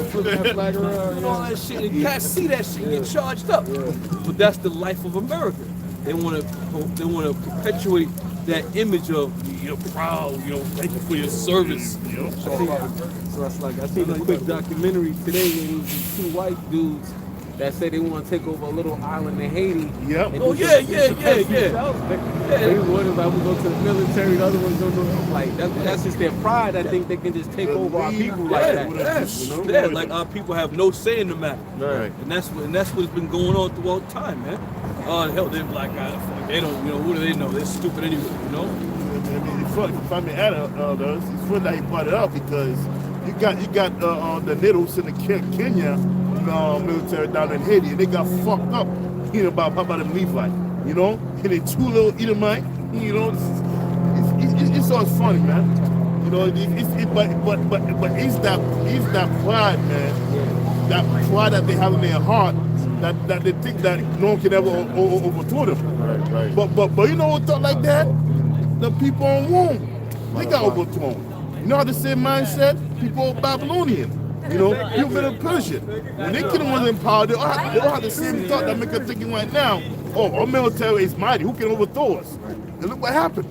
Flip that flag around, and all that shit. And cats see that shit and get charged up. But that's the life of America. They want to perpetuate that image of, you're proud, you know, thank you for your service. So it's like I seen a quick documentary today where it was these two white dudes that said they want to take over a little island in Haiti. Yep. And Oh do yeah. They one is like, we go to the military, the other one's don't like that's just their pride. I think they can just take over our people like that. Yeah, like our people have no say in the matter. Right. And that's what's been going on throughout time, man. Hell, they're black guys. They don't, you know, what do they know? They're stupid anyway, you know. I mean, it's funny. If I may add, it's funny that he brought it up because you got the NATO's in the Kenya military down in Haiti, and they got fucked up, you know, by the Levite, you know, and they two little Edomite, you know. It's always funny, man. You know, but it's that pride, man. That pride that they have in their heart. That they think that no one can ever overthrow them. Right. But you know what thought like that? The people on Rome, they got overthrown. You know how the same mindset? People Babylonian. You know, people been in Persia. When they couldn't was in power, they all have the same thought that make us thinking right now, oh, our military is mighty, who can overthrow us? And look what happened.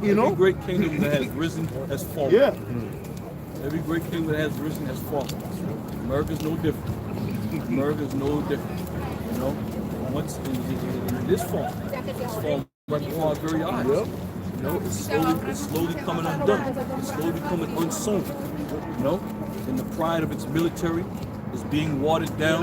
You know? Every great kingdom that has risen has fallen. Yeah. Every great kingdom that has risen has fallen. America's no different. America's no different. You know, once in this form, it's formed right before our very eyes. Yep. You know, it's slowly coming undone. It's slowly becoming unsown. You know, and the pride of its military is being watered down.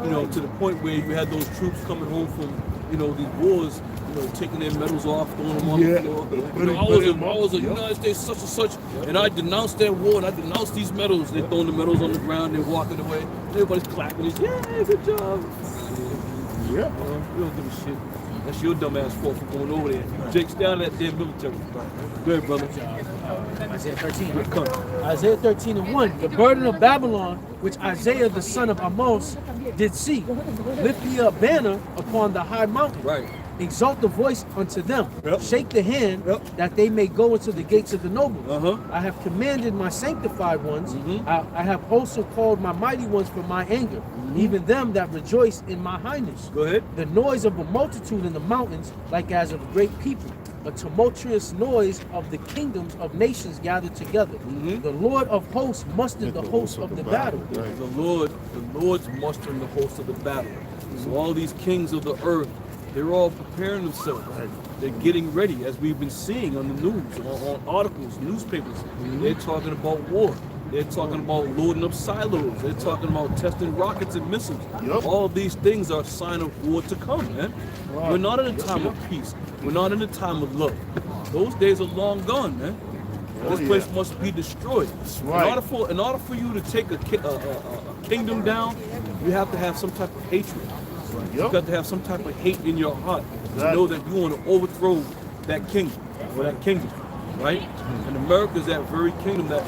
You know, to the point where you had those troops coming home from, you know, these wars, you know, taking their medals off, throwing them on the floor. You know, I was a United States such and such, and I denounced that war, and I denounced these medals. They're throwing the medals on the ground, they're walking away. Everybody's clapping. It's, yeah, good job. Yeah. You don't give a shit. That's your dumb ass fault for going over there. Jake, stay out of that damn military. Go ahead, brother. Isaiah 13. Isaiah 13:1. The burden of Babylon, which Isaiah the son of Amos did see. Lift ye a banner upon the high mountain. Right. Exalt the voice unto them. Yep. Shake the hand that they may go into the gates of the nobles. Uh-huh. I have commanded my sanctified ones. I have also called my mighty ones for my anger, even them that rejoice in my highness. Go ahead. The noise of a multitude in the mountains, like as of great people. A tumultuous noise of the kingdoms of nations gathered together. The Lord of hosts mustered the hosts of the battle. Right. The Lord's mustering the hosts of the battle. So all these kings of the earth, they're all preparing themselves. They're getting ready, as we've been seeing on the news, on articles, newspapers. They're talking about war. They're talking about loading up silos. They're talking about testing rockets and missiles. Yep. All of these things are a sign of war to come, man. We're not in a time of peace. We're not in a time of love. Those days are long gone, man. This place must be destroyed. Right. In order for you to take a kingdom down, you have to have some type of hatred. You got to have some type of hate in your heart to know that you want to overthrow that kingdom or that kingdom, right? And America is that very kingdom that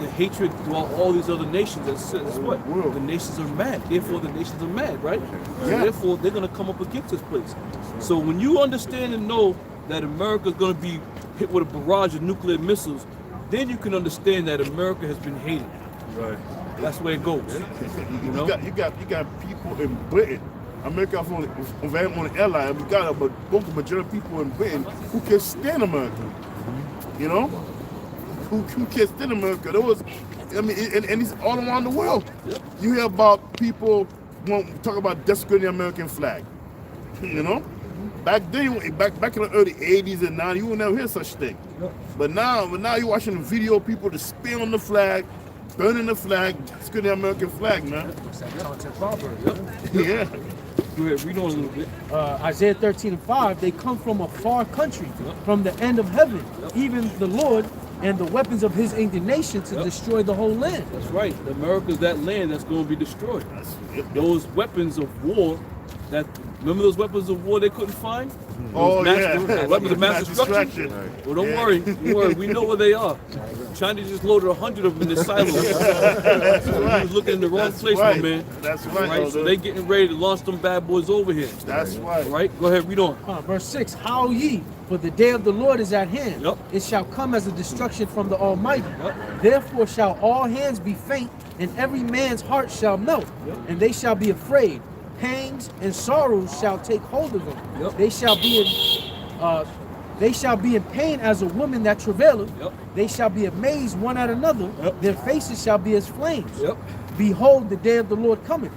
the hatred throughout all these other nations that says what? The nations are mad. Therefore, the nations are mad, right? So therefore, they're going to come up against this place. So when you understand and know that America is going to be hit with a barrage of nuclear missiles, then you can understand that America has been hated. Right. That's the way it goes. You know? You got people in Britain. America on the airline. We got a majority of people in Britain who can stand America. You know, who can stand America. There was, I mean, and it's all around the world. You hear about people talk about desecrating the American flag. You know, back then, back in the early '80s and '90s, you would never hear such thing. But now you're watching the video of people just spit on the flag, burning the flag, desecrating the American flag, man. Yeah. Go ahead, read on a little bit. Isaiah 13:5, they come from a far country, from the end of heaven, even the Lord and the weapons of his indignation to destroy the whole land. That's right. America's that land that's going to be destroyed. Those weapons of war, remember those weapons of war they couldn't find? Oh, yeah. Weapons of mass destruction. Well, don't worry. We know where they are. China just loaded 100 of them in the silos. That's right. He was looking in the wrong place, right. my man. That's right. So they getting ready to launch them bad boys over here. That's right. All right, go ahead, read on. Verse 6, howl ye, for the day of the Lord is at hand. Yep. It shall come as a destruction from the Almighty. Yep. Therefore shall all hands be faint, and every man's heart shall melt, and they shall be afraid. Pangs and sorrows shall take hold of them. Yep. They shall be in pain as a woman that travaileth. Yep. They shall be amazed one at another. Yep. Their faces shall be as flames. Yep. Behold, the day of the Lord cometh,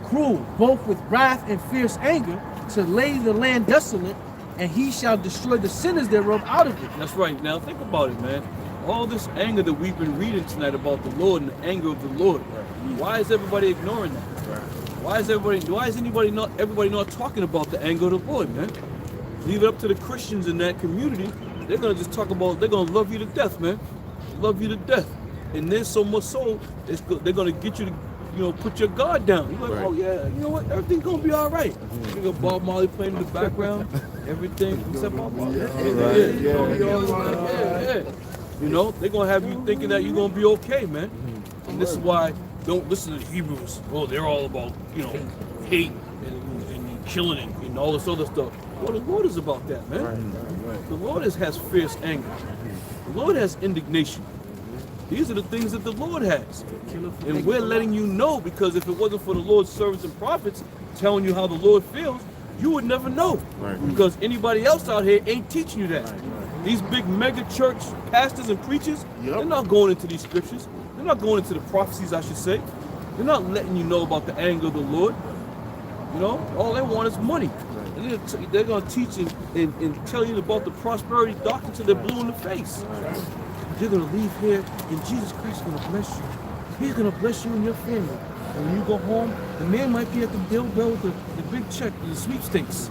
cruel, both with wrath and fierce anger, to lay the land desolate, and he shall destroy the sinners thereof out of it. That's right. Now think about it, man. All this anger that we've been reading tonight about the Lord and the anger of the Lord. Why is everybody ignoring that? Why is everybody not talking about the anger of the Lord, man? Leave it up to the Christians in that community. They're gonna just talk about, they're gonna love you to death, man. Love you to death. And then so much so, they're gonna get you to, put your guard down. You're like, oh yeah, you know what? Everything's gonna be all right. You got Bob Marley playing in the background, everything except Bob Marley. Yeah. They're gonna have you thinking that you're gonna be okay, man. And this is why don't listen to the Hebrews. Oh, they're all about, hate and killing and all this other stuff. Well, the Lord is about that, man. The Lord has fierce anger. The Lord has indignation. These are the things that the Lord has. And we're letting you know, because if it wasn't for the Lord's servants and prophets telling you how the Lord feels, you would never know. Because anybody else out here ain't teaching you that. These big mega church pastors and preachers, they're not going into these scriptures. They're not going into the prophecies, I should say. They're not letting you know about the anger of the Lord. All they want is money. And they're going to teach and tell you about the prosperity doctrine till they're blue in the face. You're going to leave here, and Jesus Christ is going to bless you. He's going to bless you and your family. And when you go home, the man might be at the bill with the big check, the sweepstakes.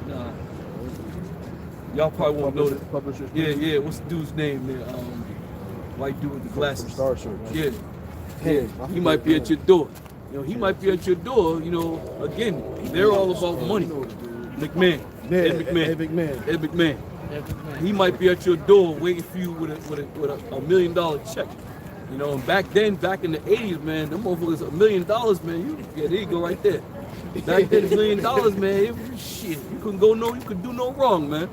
Nah. Y'all probably won't know it. Yeah. What's the dude's name there? White dude with the glasses. Star Search. Yeah. He might be at your door. He might be at your door. Again, they're all about money. McMahon. Ed McMahon. He might be at your door waiting for you with a $1 million check. And back in the 80s, man, them motherfuckers, $1 million, man, there you go right there. Back then, $1 million, man, shit, you could do no wrong, man.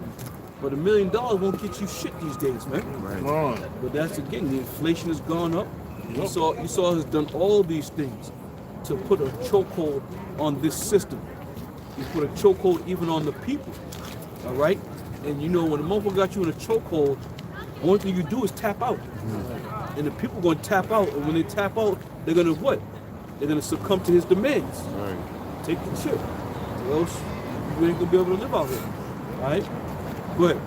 But $1 million won't get you shit these days, man. Right. But that's, again, the inflation has gone up. You saw has done all these things to put a chokehold on this system. You put a chokehold even on the people, all right? And when the motherfucker got you in a chokehold, the only thing you do is tap out. And the people are going to tap out, and when they tap out, they're going to what? They're going to succumb to his demands. Right. Take the chip, or else you ain't going to be able to live out here, all right? Go ahead.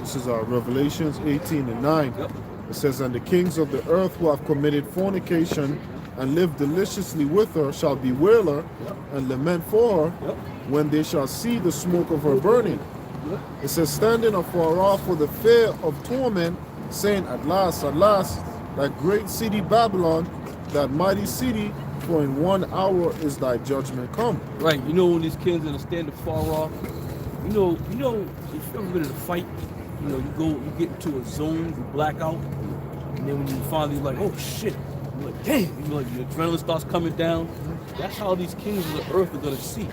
This is Revelations 18:9. Yep. It says, and the kings of the earth who have committed fornication and lived deliciously with her shall bewail her and lament for her when they shall see the smoke of her burning. It says, standing afar off with the fear of torment, saying, at last, that great city Babylon, that mighty city, for in 1 hour is thy judgment come. Right, when these kids are standing far off, if you've ever been in a fight, you get into a zone, you black out, and then when you finally like, oh shit, you're like, damn, your adrenaline starts coming down. That's how these kings of the earth are gonna see.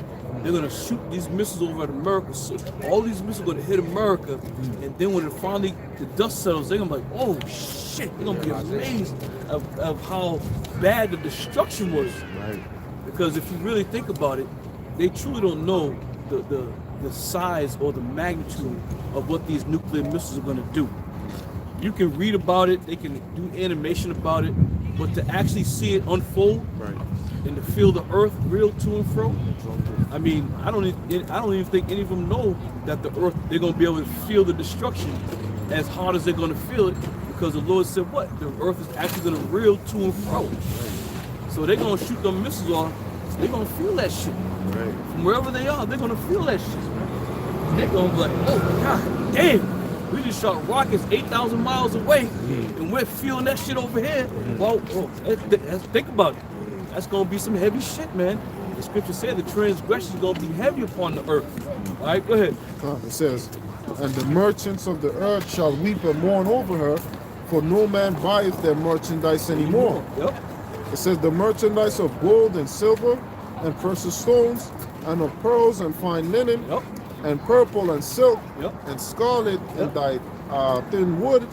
They're gonna shoot these missiles over at America. So all these missiles are gonna hit America, and then when the dust settles, they're gonna be like, oh shit, they're gonna be amazed of how bad the destruction was. Right. Because if you really think about it, they truly don't know the size or the magnitude of what these nuclear missiles are going to do. You can read about it, they can do animation about it, but to actually see it unfold and to feel the earth reel to and fro, I mean, I don't even think any of them know that the earth, they're going to be able to feel the destruction as hard as they're going to feel it, because the Lord said what? The earth is actually going to reel to and fro. So they're gonna shoot them missiles off. They're gonna feel that shit. Right. From wherever they are, they're gonna feel that shit. They're gonna be like, oh god damn. We just shot rockets 8,000 miles away, and we're feeling that shit over here. Well, think about it. That's gonna be some heavy shit, man. The scripture said the transgression is gonna be heavy upon the earth. All right, go ahead. It says, and the merchants of the earth shall weep and mourn over her, for no man buyeth their merchandise anymore. Yep. It says, the merchandise of gold and silver and precious stones, and of pearls and fine linen, Yep. and purple and silk, Yep. and scarlet, and dyed thin wood,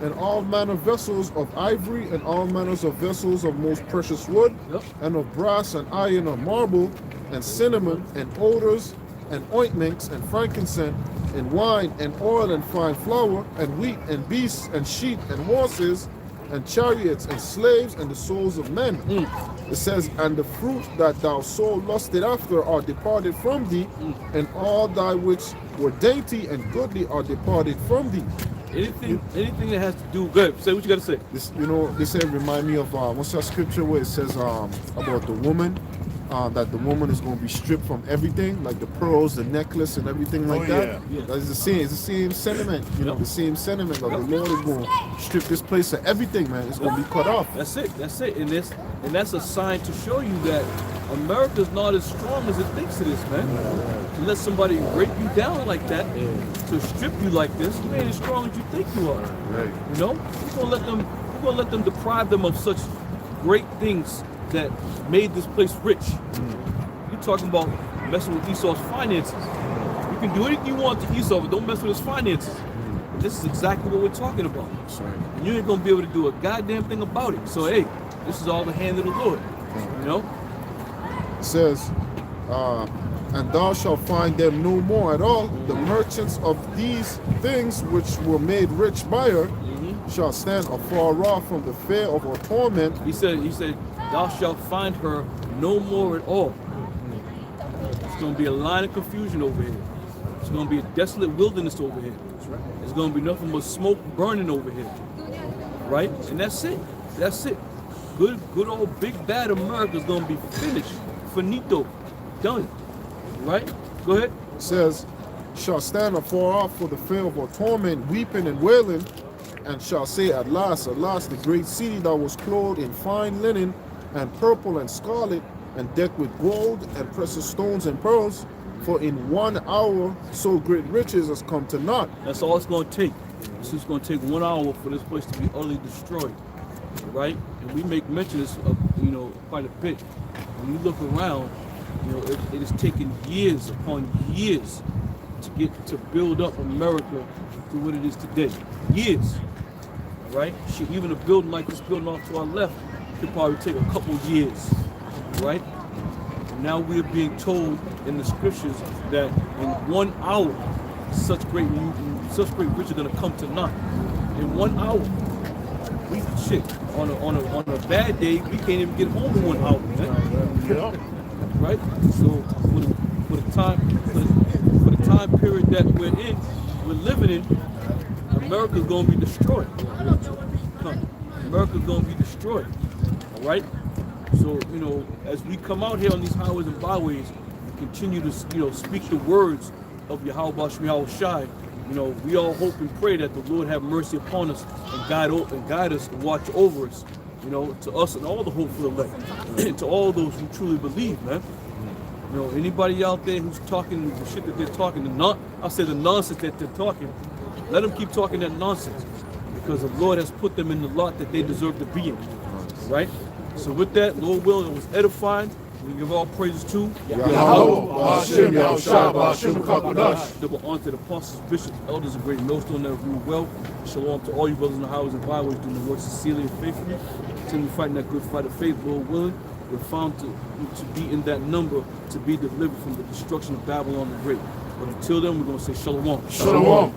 and all manner of vessels of ivory, and all manners of vessels of most precious wood, Yep. and of brass and iron and marble, and cinnamon, and odors, and ointments, and frankincense, and wine, and oil, and fine flour, and wheat, and beasts, and sheep, and horses, and chariots, and slaves, and the souls of men. It says, and the fruit that thou so lusted after are departed from thee, and all thy which were dainty and goodly are departed from thee. Anything that has to do, good. Say what you gotta say. This, they say remind me of what's that scripture where it says about the woman, that the woman is going to be stripped from everything, like the pearls, the necklace, and everything like that. Yeah. That's the same. It's the same sentiment. The same sentiment. That the Lord is going to strip this place of everything, man. It's going to be cut off. That's it. And that's a sign to show you that America's not as strong as it thinks it is, man. To let somebody rape you down like that, to strip you like this, you ain't as strong as you think you are. Right. We're gonna let them deprive them of such great things that made this place rich. You're talking about messing with Esau's finances. You can do anything you want to Esau, but don't mess with his finances. And this is exactly what we're talking about. And you ain't gonna be able to do a goddamn thing about it. So hey, this is all the hand of the Lord. It says, and thou shalt find them no more at all. The merchants of these things which were made rich by her shall stand afar off from the fear of her torment. He said, thou shalt find her no more at all. It's going to be a line of confusion over here. It's going to be a desolate wilderness over here. There's going to be nothing but smoke burning over here. Right? And that's it. That's it. Good old big bad America is going to be finished. Finito. Done. Right? Go ahead. It says, shall stand afar off for the fear of her torment, weeping and wailing, and shall say, at last, the great city that was clothed in fine linen, and purple and scarlet, and decked with gold and precious stones and pearls, for in 1 hour so great riches has come to naught. That's all it's going to take. It's just going to take 1 hour for this place to be utterly destroyed. Right? And we make mention of this, quite a bit. When you look around, it has taken years upon years to build up America to what it is today. Years. Right? Even a building like this building off to our left could probably take a couple years. Right? And now we're being told in the scriptures that in 1 hour, such great riches are going to come to naught. In 1 hour. On a bad day, we can't even get home in 1 hour, man. Right? So for the time period that we're living in, America's gonna be destroyed. America's gonna be destroyed. All right. So as we come out here on these highways and byways, we continue to speak the words of Yahweh Shai. We all hope and pray that the Lord have mercy upon us and guide us and watch over us, to us and all the hopeful elect, and to all those who truly believe, man. Anybody out there who's talking the shit that they're talking, I'll say the nonsense that they're talking, let them keep talking that nonsense, because the Lord has put them in the lot that they deserve to be in, right? So with that, Lord willing, it was edifying. We give all praises to Yahweh, Hashem, Yahushua, Hashem, Kakodash. Double honor to the apostles, bishops, elders, and great millstone that rule well. Shalom to all you brothers in the highways and byways doing the work sincerely and faithfully. Continue fighting that good fight of faith, Lord willing. We're found to be in that number to be delivered from the destruction of Babylon the Great. But until then, we're going to say Shalom. Shalom.